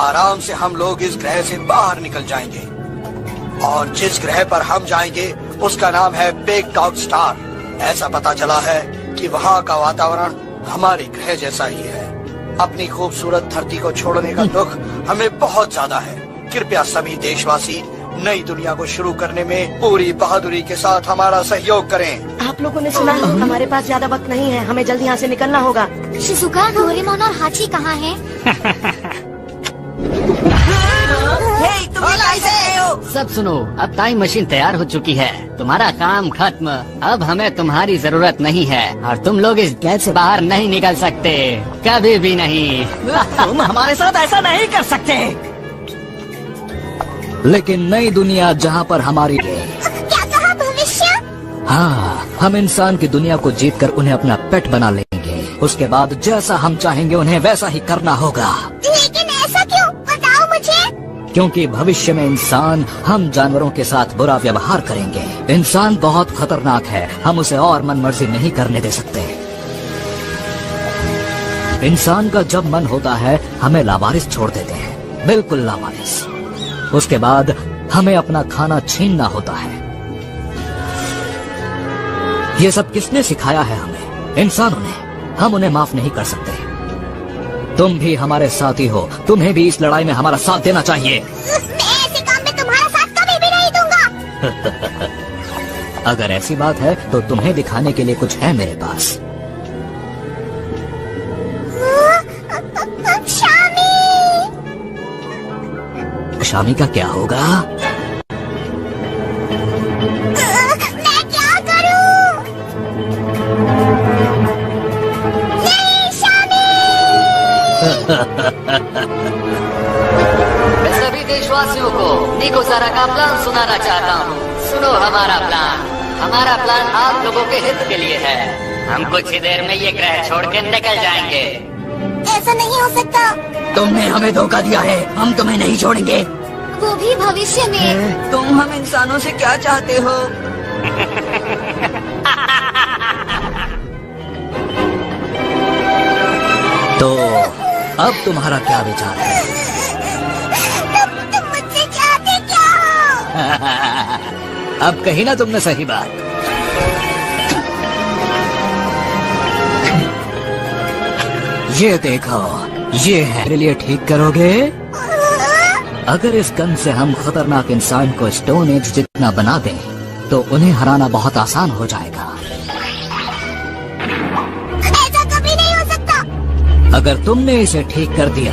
आराम से हम लोग इस ग्रह से बाहर निकल जाएंगे। और जिस ग्रह पर हम जाएंगे उसका नाम है बिग डॉग स्टार। ऐसा पता चला है कि वहाँ का वातावरण हमारे ग्रह जैसा ही है। अपनी खूबसूरत धरती को छोड़ने का दुख हमें बहुत ज्यादा है। कृपया सभी देशवासी नई दुनिया को शुरू करने में पूरी बहादुरी के साथ हमारा सहयोग करें। आप लोगों ने सुना, हमारे पास ज्यादा वक्त नहीं है, हमें जल्दी यहाँ से निकलना होगा। शिजुका, डोरेमोन और हाची कहाँ हैं? सब सुनो, अब टाइम मशीन तैयार हो चुकी है। तुम्हारा काम खत्म। अब हमें तुम्हारी जरूरत नहीं है और तुम लोग इस गैस से बाहर नहीं निकल सकते, कभी भी नहीं। तुम हमारे साथ ऐसा नहीं कर सकते। लेकिन नई दुनिया जहाँ पर हमारी क्या कहा, भविष्य? हाँ, हम इंसान की दुनिया को जीतकर उन्हें अपना पेट बना लेंगे। उसके बाद जैसा हम चाहेंगे उन्हें वैसा ही करना होगा। लेकिन ऐसा क्यों, बताओ मुझे। क्योंकि भविष्य में इंसान हम जानवरों के साथ बुरा व्यवहार करेंगे। इंसान बहुत खतरनाक है, हम उसे और मनमर्जी नहीं करने दे सकते। इंसान का जब मन होता है हमें लावारिस छोड़ देते हैं, बिल्कुल लावारिस। उसके बाद हमें अपना खाना छीनना होता है। ये सब किसने सिखाया है हमें? इंसानों ने। हम उन्हें माफ नहीं कर सकते। तुम भी हमारे साथी हो, तुम्हें भी इस लड़ाई में हमारा साथ देना चाहिए। मैं ऐसे काम में तुम्हारा साथ कभी भी नहीं दूंगा। अगर ऐसी बात है तो तुम्हें दिखाने के लिए कुछ है मेरे पास। शामी का क्या होगा? मैं क्या करूं? नहीं, शामी! मैं सभी देशवासियों को निकोजारा का प्लान सुनाना चाहता हूँ। सुनो हमारा प्लान। हमारा प्लान आप लोगों के हित के लिए है। हम कुछ ही देर में ये ग्रह छोड़ के निकल जाएंगे। ऐसा नहीं हो सकता। तुमने हमें धोखा दिया है, हम तुम्हें नहीं छोड़ेंगे। वो भी भविष्य में। तुम हम इंसानों से क्या चाहते हो? तो अब तुम्हारा क्या विचार है? तुम मुझसे चाहते क्या हो? अब कही ना तुमने सही बात। ये देखो, ये है, मेरे लिए ठीक करोगे? अगर इस गन से हम खतरनाक इंसान को स्टोन एज जितना बना दें तो उन्हें हराना बहुत आसान हो जाएगा। ऐसा कभी नहीं हो सकता। अगर तुमने इसे ठीक कर दिया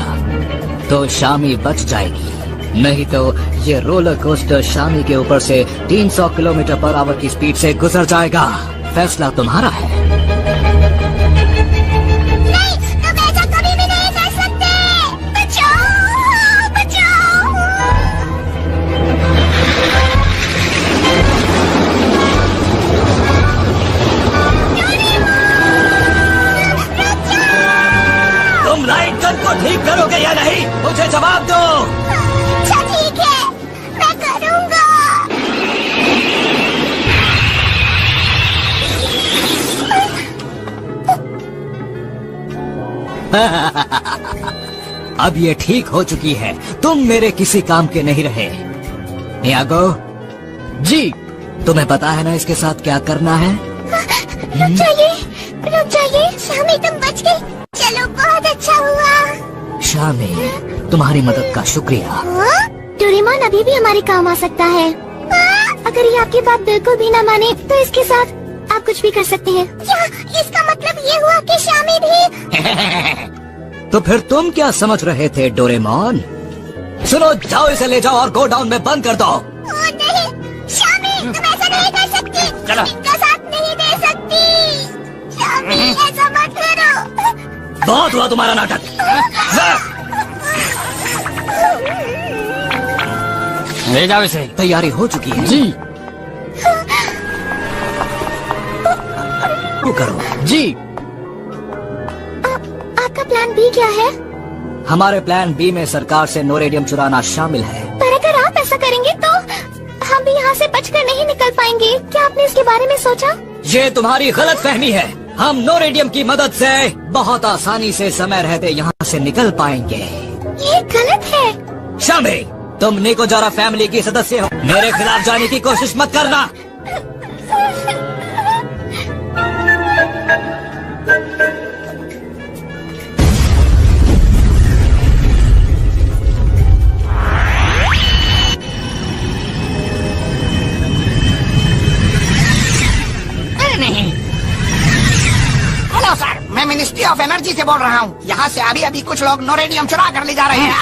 तो शामी बच जाएगी, नहीं तो ये रोलर कोस्टर शामी के ऊपर से 300 किलोमीटर पर आवर की स्पीड से गुजर जाएगा। फैसला तुम्हारा है। नहीं, तुम ऐसा कभी भी नहीं कर सकते। बचाओ, बचाओ। तुम लाइट गन को ठीक करोगे या नहीं, मुझे जवाब दो। अच्छा ठीक है, मैं करूँगा। अब ये ठीक हो चुकी है, तुम मेरे किसी काम के नहीं रहे। नियागो जी, तुम्हें पता है ना इसके साथ क्या करना है? रुक जाइए, शामी तुम बच गई। चलो बहुत अच्छा हुआ। शामी, तुम्हारी मदद का शुक्रिया। डोरेमोन अभी भी हमारे काम आ सकता है। अगर ये आपकी बात बिल्कुल भी ना माने तो इसके साथ आप कुछ भी कर सकते हैं। क्या इसका मतलब ये हुआ कि शामी भी? तो फिर तुम क्या समझ रहे थे डोरेमोन? सुनो, जाओ इसे ले जाओ और गो डाउन में बंद कर दो। नहीं, शामी तुम ऐसा नहीं कर सकती। चलो। इसका साथ नहीं दे सकती। शामी ऐसा मत करो। बहुत हुआ तुम्हारा नाटक। ले जाओ इसे। तैयारी हो चुकी है जी करो। जी। आपका प्लान बी क्या है? हमारे प्लान बी में सरकार से नोरेडियम चुराना शामिल है। पर अगर आप ऐसा करेंगे तो हम भी यहाँ से बचकर नहीं निकल पाएंगे। क्या आपने इसके बारे में सोचा? ये तुम्हारी गलत फहमी है। हम नोरेडियम की मदद से बहुत आसानी से समय रहते यहाँ से निकल पाएंगे। ये गलत है। शामी, तुम निको जारा फैमिली की सदस्य हो, मेरे खिलाफ जाने की कोशिश मत करना। हेलो सर, मैं मिनिस्ट्री ऑफ एनर्जी से बोल रहा हूँ। यहाँ से अभी अभी कुछ लोग नोरेडियम चुरा कर ले जा रहे हैं।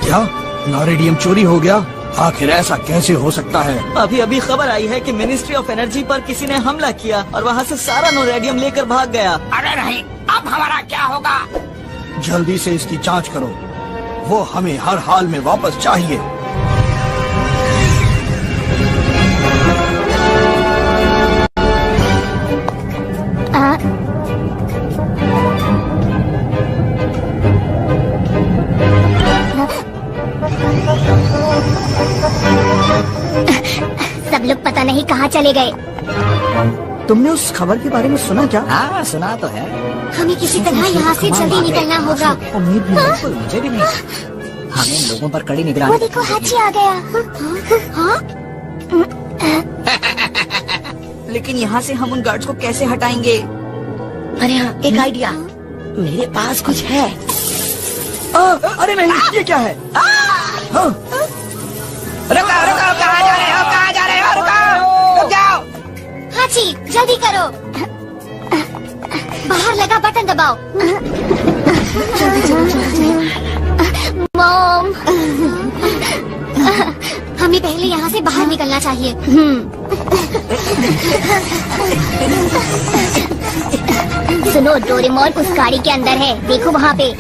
क्या नोरेडियम चोरी हो गया? आखिर ऐसा कैसे हो सकता है? अभी अभी खबर आई है कि मिनिस्ट्री ऑफ एनर्जी पर किसी ने हमला किया और वहाँ से सारा नोरेडियम लेकर भाग गया। अरे नहीं, अब हमारा क्या होगा? जल्दी से इसकी जांच करो। वो हमें हर हाल में वापस चाहिए। सब लोग पता नहीं कहाँ चले गए। तुमने उस खबर के बारे में सुना क्या? हाँ, सुना तो है। हमें किसी तरह यहाँ से जल्दी निकलना होगा। उम्मीद भी नहीं। बिल्कुल, मुझे भी नहीं। हमें इन लोगों पर कड़ी वो निगरानी देखो, रखनी हाथी होगी। आ गया। हाँ? लेकिन यहाँ से हम उन गार्ड्स को कैसे हटाएंगे? अरे हाँ, एक आइडिया मेरे पास कुछ है। अरे नहीं, ये क्या है? रुको, कहाँ जा रहे हो? कहाँ जा रहे हो? रुको, रुक जाओ। हाथी जल्दी करो। बाहर लगा बटन दबाओ। मॉम, हमें पहले यहाँ से बाहर निकलना चाहिए। सुनो, डोरेमोन उस गाड़ी के अंदर है, देखो वहाँ पे।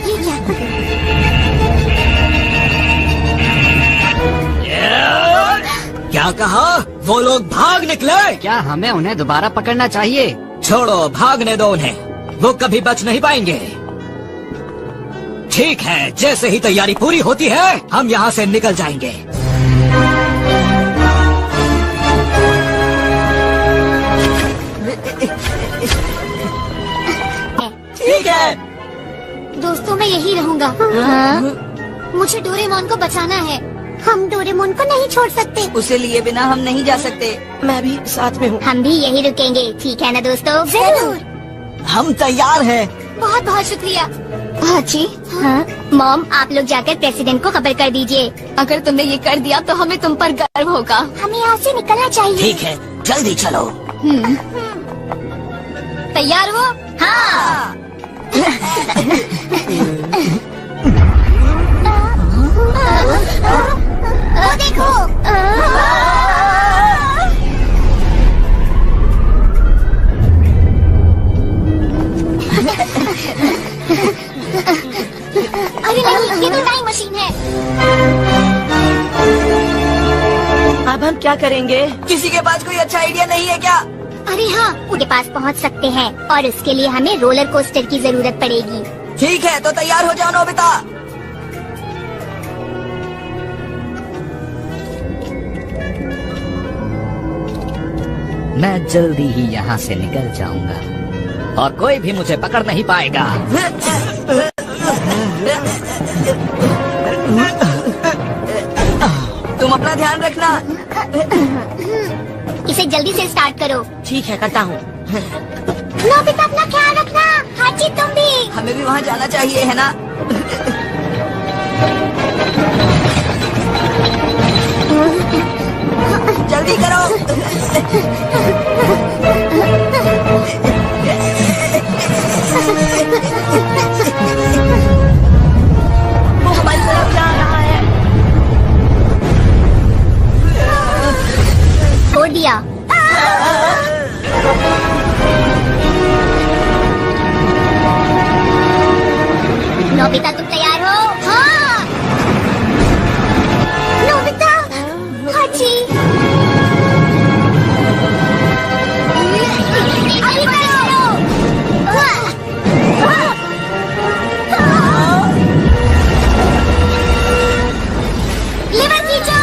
क्या कहा? वो लोग भाग निकले? क्या हमें उन्हें दोबारा पकड़ना चाहिए? छोड़ो, भागने दो उन्हें, वो कभी बच नहीं पाएंगे। ठीक है, जैसे ही तैयारी पूरी होती है हम यहाँ से निकल जाएंगे। ठीक है। दोस्तों, मैं यही रहूँगा। हाँ? मुझे डोरेमोन को बचाना है। हम डोरेमोन को नहीं छोड़ सकते। उसे लिए बिना हम नहीं जा सकते। मैं भी साथ में हूँ। हम भी यही रुकेंगे, ठीक है ना दोस्तों? जरूर। हम तैयार हैं। बहुत बहुत शुक्रिया। हाजी। हाँ? मॉम, आप लोग जाकर प्रेसिडेंट को खबर कर दीजिए। अगर तुमने ये कर दिया तो हमें तुम पर गर्व होगा। हमें यहाँ से निकलना चाहिए। ठीक है, जल्दी चलो। तैयार हो? हाँ। वो देखो। अरे नहीं, ये तो टाइम मशीन है। अब हम क्या करेंगे? किसी के पास कोई अच्छा आइडिया नहीं है क्या? अरे हाँ, उनके पास पहुँच सकते हैं और इसके लिए हमें रोलर कोस्टर की जरूरत पड़ेगी। ठीक है, तो तैयार हो जाओ नोबिता। मैं जल्दी ही यहाँ से निकल जाऊंगा और कोई भी मुझे पकड़ नहीं पाएगा। तुम अपना ध्यान रखना। इसे जल्दी से स्टार्ट करो। ठीक है, करता हूँ। नोबिता अपना ख्याल रखना। हाची तुम भी। हमें भी वहाँ जाना चाहिए, है ना? जल्दी करो। वो हमारी तरफ जा रहा है। छोड़ दिया। नोबिता तुम तैयार हो? हाँ। नोबिता, हाची। अभी करो। लिवर खींचो।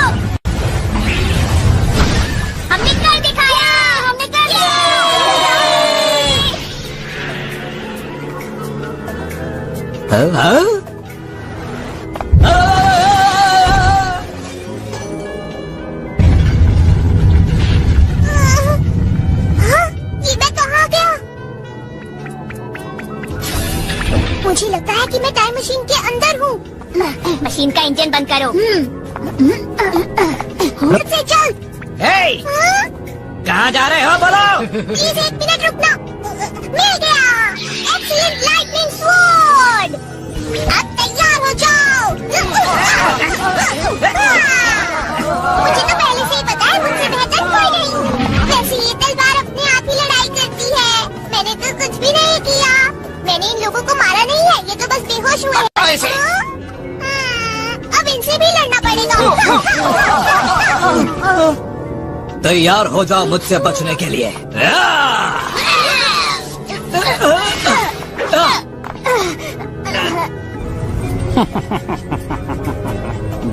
हमने कर दिखाया। हमने कर दिया। ये मैं कहाँ गया? मुझे लगता है कि मैं टाइम मशीन के अंदर हूँ। मशीन का इंजन बंद करो। से चल। हे! कहाँ जा रहे हो बोलो? प्लीज 1 मिनट रुकना। मिल गया। Excellent lightning sword. अब तैयार हो जाओ। मुझे तो पहले से ही पता है, मुझसे बेहतर कोई नहीं। वैसे ये तलवार अपने आप ही लड़ाई करती है। मैंने तो कुछ भी नहीं किया। मैंने इन लोगों को मारा नहीं है, ये तो बस बेहोश हुए हैं। अब इनसे भी लड़ना पड़ेगा। तैयार हो जाओ मुझसे बचने के लिए।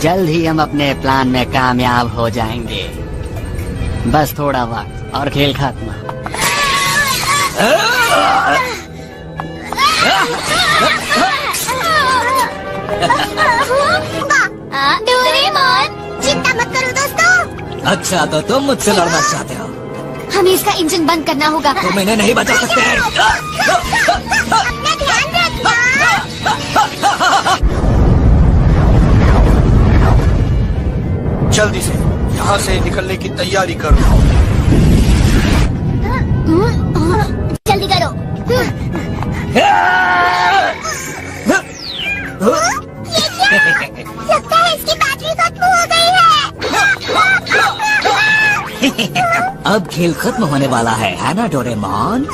जल्द ही हम अपने प्लान में कामयाब हो जाएंगे। बस थोड़ा वक्त और खेल खत्म। डोरेमोन, चिंता मत करो दोस्तों। अच्छा, तो तुम मुझसे लड़ना चाहते हो? हमें इसका इंजन बंद करना होगा। तुम इन्हें नहीं बचा सकते। अपना ध्यान रखना। जल्दी से यहाँ से निकलने की तैयारी करो। जल्दी करो। ये क्या? लगता है इसकी बैटरी खत्म हो गई है। अब खेल खत्म होने वाला है ना डोरेमोन?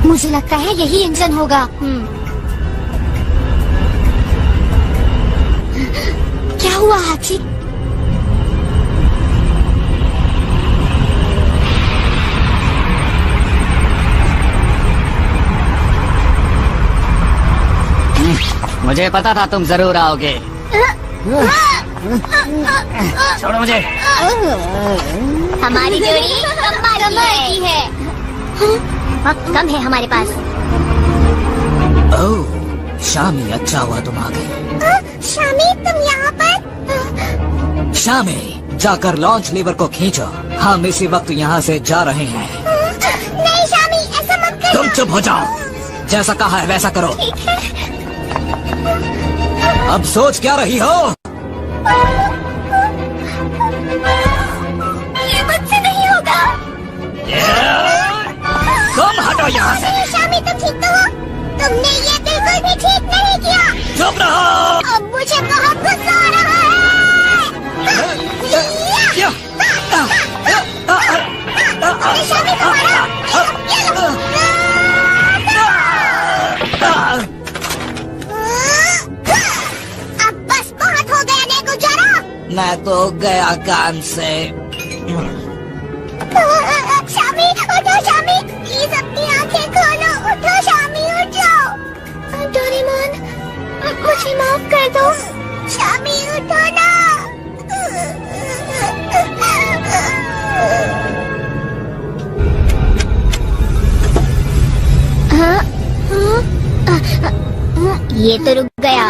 मुझे लगता है यही इंजन होगा। क्या हुआ हाची? मुझे पता था तुम जरूर आओगे। छोड़ो मुझे। हमारी जोड़ी कमाल की है। वक्त कम है हमारे पास। ओह, शामी, अच्छा हुआ तुम आ गई। शामी, तुम यहाँ पर? शामी, जाकर लॉन्च लीवर को खींचो। हम इसी वक्त यहाँ से जा रहे हैं। नहीं शामी, ऐसा मत करना। तुम चुप हो जाओ। जैसा कहा है वैसा करो। ठीक है। अब सोच क्या रही हो? ये मुझसे नहीं होगा। तुम हटो यहाँ से। शामी तुम ठीक तो हो? तुमने ये बिल्कुल भी ठीक नहीं किया। चुप रहो। अब मुझे बहुत गुस्सा आ रहा है। शामी तुम्हारा अब बस बहुत हो गया ने गुजारा। मैं तो गया काम से। शामी उठो, शामी प्लीज अपनी आंखें खोलो। उठो शामी, उठ जाओ। डोरेमोन मुझे माफ कर दो। शामी उठो ना। ये तो रुक गया।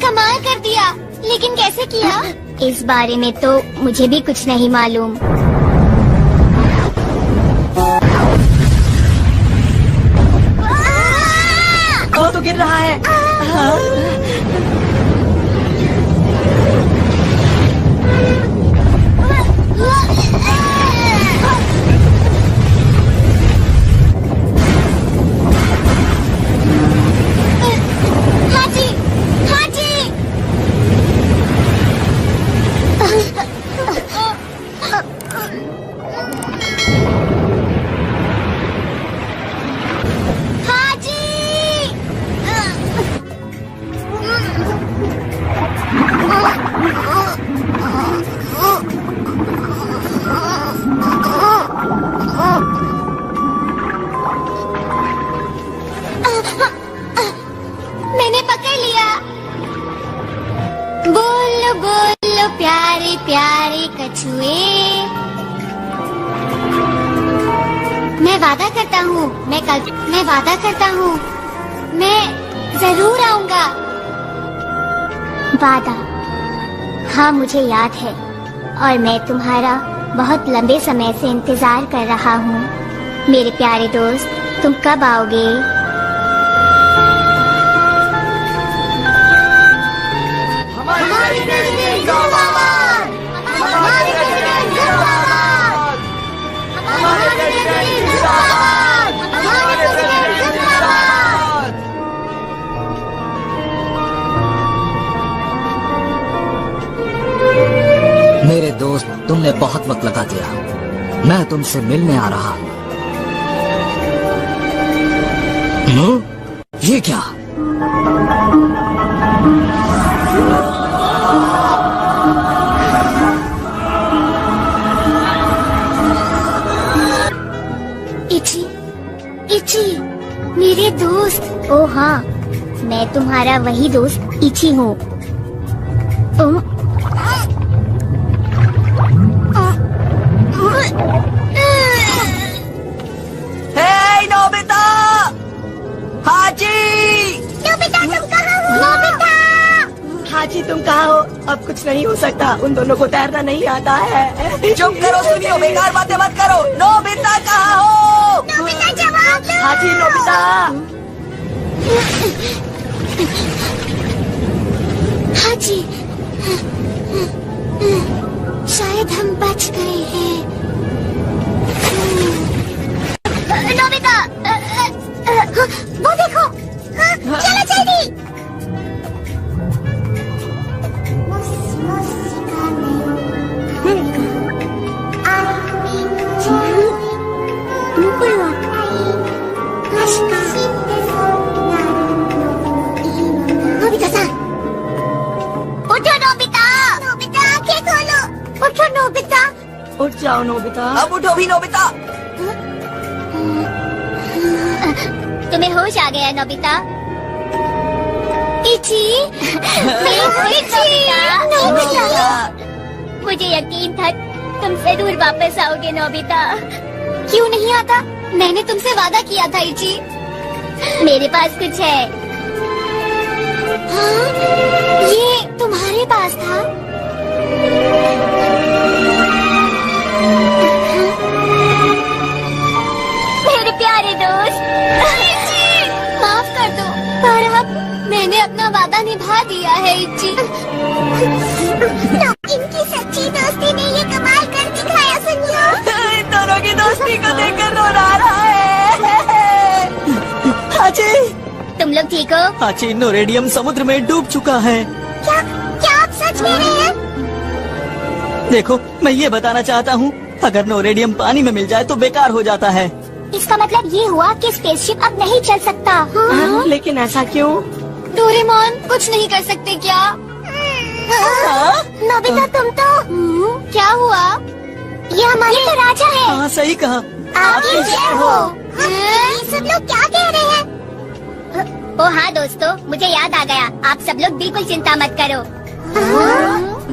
कमाल कर दिया, लेकिन कैसे किया? इस बारे में तो मुझे भी कुछ नहीं मालूम। वो तो गिर रहा है। हाजी, हाजी। मैंने पकड़ लिया। बोलो बोलो प्यारे प्यारे कछुए। मैं वादा करता हूँ, मैं वादा करता हूँ, मैं जरूर आऊंगा। वादा? हाँ मुझे याद है, और मैं तुम्हारा बहुत लंबे समय से इंतजार कर रहा हूँ। मेरे प्यारे दोस्त, तुम कब आओगे? मेरे दोस्त, तुमने बहुत वक्त लगा दिया। मैं तुमसे मिलने आ रहा हूँ। ये क्या? इची, इची, मेरे दोस्त। ओ हाँ, मैं तुम्हारा वही दोस्त इची हूँ। हे नोबिता! हाजी! नोबिता तुम कहाँ हो? नोबिता! हाजी तुम कहाँ हो? अब कुछ नहीं हो सकता, उन दोनों को तैरना नहीं आता है। चुप करो, सुनियो, बेकार बातें मत करो। नोबिता कहाँ हो? नोबिता जवाब दो। हाजी नोबिता! हाजी, शायद हम बच गए हैं। नोबिता, वो देखो। चलो जल्दी। नोबिता-सान, उठो नोबिता। नोबिता आंखें खोलो। उठो नोबिता। उठ जाओ नोबिता। अब उठो भी नोबिता। तुम्हें होश आ गया नोबिता? इची, नोबिता। मुझे यकीन था तुम जरूर वापस आओगे नोबिता। क्यों नहीं आता? मैंने तुमसे वादा किया था इची। मेरे पास कुछ है। हाँ? ये तुम्हारे पास था? मेरे प्यारे दोस्त, माफ कर दो, पर अब मैंने अपना वादा वादा निभा दिया है इच्ची। इनकी सच्ची दोस्ती ने ये कमाल कर दिखाया संजू। इन दोनों की दोस्ती को देखकर रोना आ रहा है। हाची, तुम लोग ठीक हो? हाची, नोरेडियम समुद्र में डूब चुका है। क्या क्या आप सच कह रहे हैं? देखो, मैं ये बताना चाहता हूँ, अगर नोरेडियम पानी में मिल जाए तो बेकार हो जाता है। इसका मतलब ये हुआ कि स्पेसशिप अब नहीं चल सकता। लेकिन ऐसा क्यों? डोरेमोन, कुछ नहीं कर सकते क्या? नोबिता, तुम तो क्या हुआ? ये हमारे तो राजा है। हाँ, सही कहा। आपकी जय हो। ये सब लोग क्या कह रहे हैं? ओ हाँ दोस्तों, मुझे याद आ गया। आप सब लोग बिल्कुल चिंता मत करो।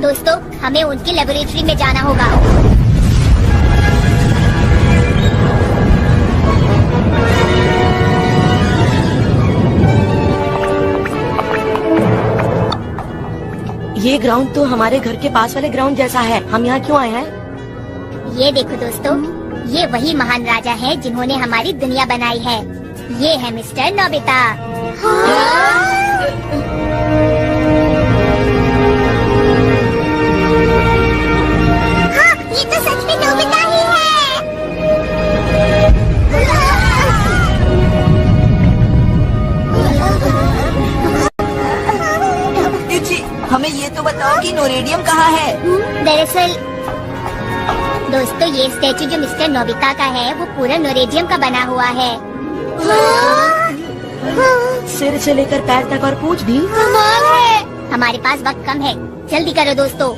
दोस्तों, हमें उनकी लेबोरेटरी में जाना होगा। ये ग्राउंड तो हमारे घर के पास वाले ग्राउंड जैसा है। हम यहाँ क्यों आए हैं? ये देखो दोस्तों, ये वही महान राजा है जिन्होंने हमारी दुनिया बनाई है। ये है मिस्टर नोबिता। हाँ, ये तो सच में नोबिता ही है। इची, हमें ये तो बताओ कि नोरेडियम कहाँ है? दरअसल दोस्तों, ये स्टैचू जो मिस्टर नोबिता का है वो पूरा नोरेडियम का बना हुआ है। सिर से लेकर पैर तक और पूंछ भी। कमाल है। हमारे पास वक्त कम है, जल्दी करो दोस्तों।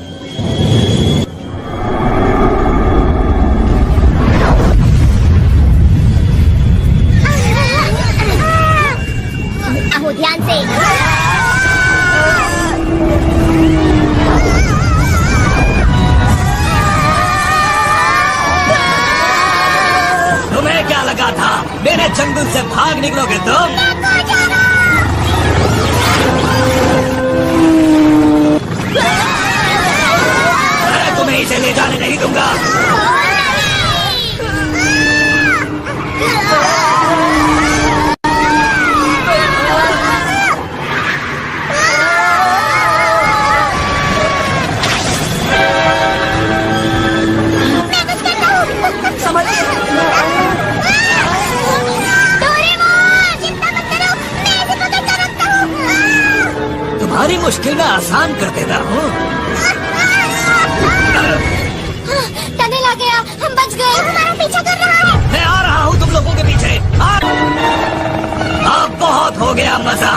आओ ध्यान से। तुम्हें क्या लगा था मेरे जंगल से भाग निकलोगे तुम? मैं तुम्हें इसे ले जाने नहीं दूंगा। तुम्हारी मुश्किल में आसान कर देता हूँ। टनल आ गया, हम बच गए। हमारा पीछा कर रहा है। मैं आ रहा हूँ तुम लोगों के पीछे। अब बहुत हो गया मजा।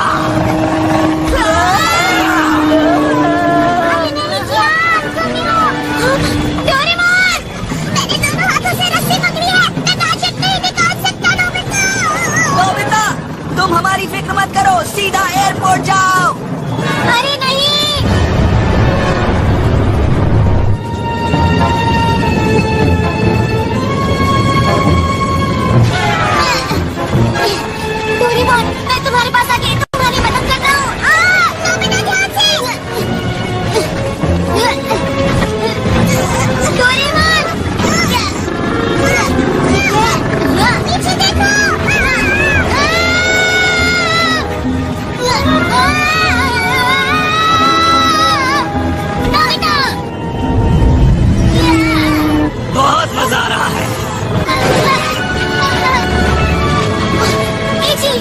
डोरेमोन, मैंने दोनों हाथों से रस्सी पकड़ी है। मैं नाशक नहीं निकाल सकता। नोबिता, तुम हमारी फिक्र मत करो, सीधा एयरपोर्ट जाओ। अरे नहीं। डोरेमोन, मैं तुम्हारे पास आके तुम्हारी मदद कर रहा हूँ। नोबिता, ध्यान से। डोरेमोन, पीछे देखो। बहुत मजा आ रहा है। इची,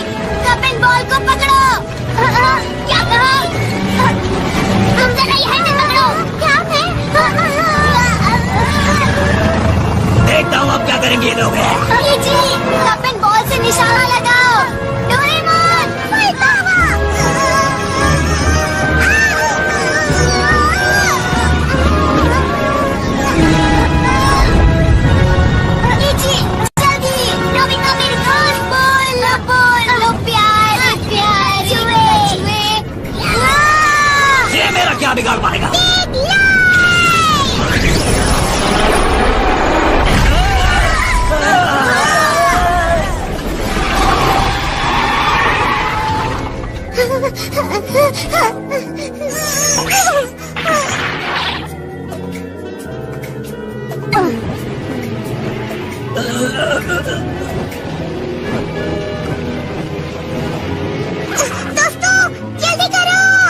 कप एंड बॉल को पकड़ो। क्या कहा? तुम जरा ये हैंडल पकड़ो। क्या है? देखता हूँ अब क्या करेंगे ये लोग। इची, कप एंड बॉल से निशाना लगाओ। डोरेमोन, इची, जल्दी। नोबिता मेरे दोस्त, बोल प्यार प्यार छुए। ये मेरा क्या बिगाड़ पाएगा? दोस्तों, जल्दी करो।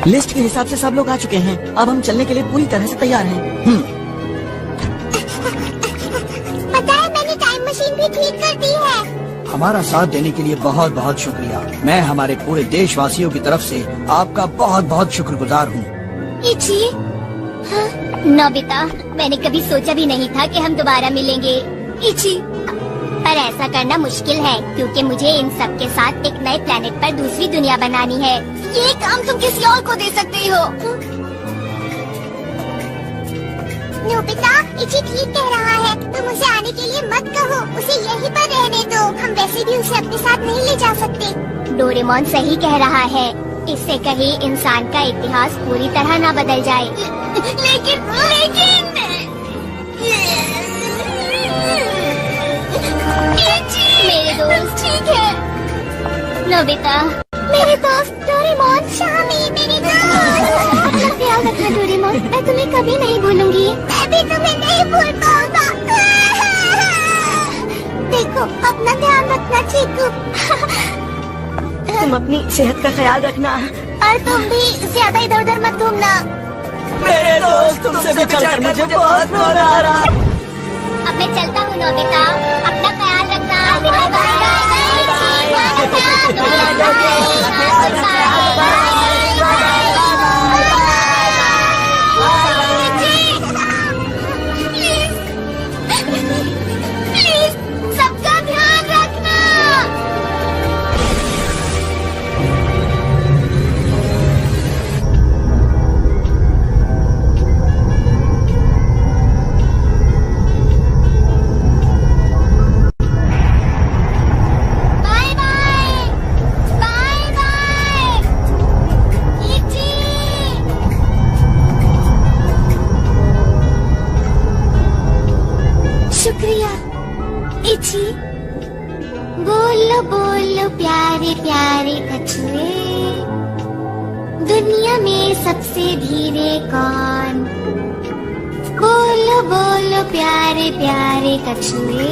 लिस्ट के हिसाब से सब लोग आ चुके हैं। अब हम चलने के लिए पूरी तरह से तैयार हैं। पता है मैंने टाइम मशीन भी ठीक कर दी है। हमारा साथ देने के लिए बहुत बहुत शुक्रिया। मैं हमारे पूरे देशवासियों की तरफ से आपका बहुत बहुत शुक्रगुजार हूँ। इची, हाँ, नोबिता, मैंने कभी सोचा भी नहीं था कि हम दोबारा मिलेंगे। इची, पर ऐसा करना मुश्किल है क्योंकि मुझे इन सब के साथ एक नए प्लेनेट पर दूसरी दुनिया बनानी है। ये काम तुम किसी और को दे सकते हो। नोबिता, इची ठीक कह रहा है। तुम उसे आने के लिए मत कहो, उसे यहीं पर रहने दो। हम वैसे भी उसे अपने साथ नहीं ले जा सकते। डोरेमोन सही कह रहा है। इससे कहीं इंसान का इतिहास पूरी तरह न बदल जाए। लेकिन मेरे दोस्त ठीक है। नोबिता, मेरे दोस्त डोरेमोन, शामी, मेरे दोस्त। अपना ख्याल रखना डोरेमोन, मैं तुम्हें कभी नहीं भूलूंगी। मैं भी तुम्हें नहीं भूल पाऊंगा। देखो, अपना ध्यान रखना चीकू। तुम अपनी सेहत का ख्याल रखना। और तुम भी ज्यादा इधर उधर मत घूमना। मेरे दोस्त, तुमसे बिछड़कर मुझे बहुत रोना आ रहा। अब मैं चलता हूँ नोबिता, अपना ख्याल रखना। बाय प्लीज सबका ध्यान रखना। शुक्रिया इची। बोलो बोलो प्यारे प्यारे कछुए, दुनिया में सबसे धीरे कौन? बोलो बोलो प्यारे प्यारे कछुए।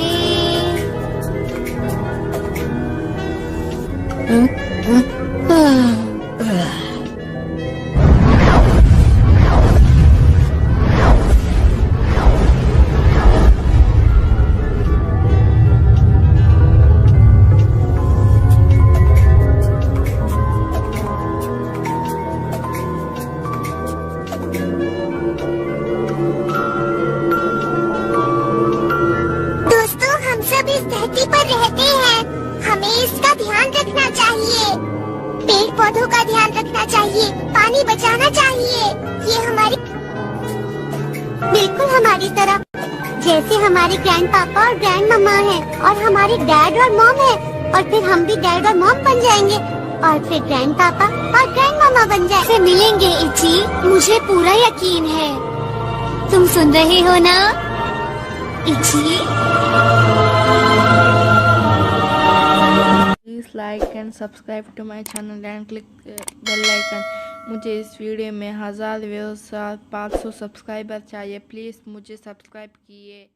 धरती पर रहते हैं, हमें इसका ध्यान रखना चाहिए। पेड़ पौधों का ध्यान रखना चाहिए, पानी बचाना चाहिए। ये हमारी बिल्कुल हमारी तरह, जैसे हमारे ग्रैंड पापा और ग्रैंड मम्मा है, और हमारे डैड और मॉम है, और फिर हम भी डैड और मॉम बन जाएंगे, और फिर ग्रैंड पापा और ग्रैंड मम्मा बन जाए। से मिलेंगे इची, मुझे पूरा यकीन है। तुम सुन रहे हो ना इची? Please like and subscribe to my channel and click bell icon। मुझे इस वीडियो में 1000 व्यूज 500 सब्सक्राइबर चाहिए। प्लीज़ मुझे सब्सक्राइब कीजिए।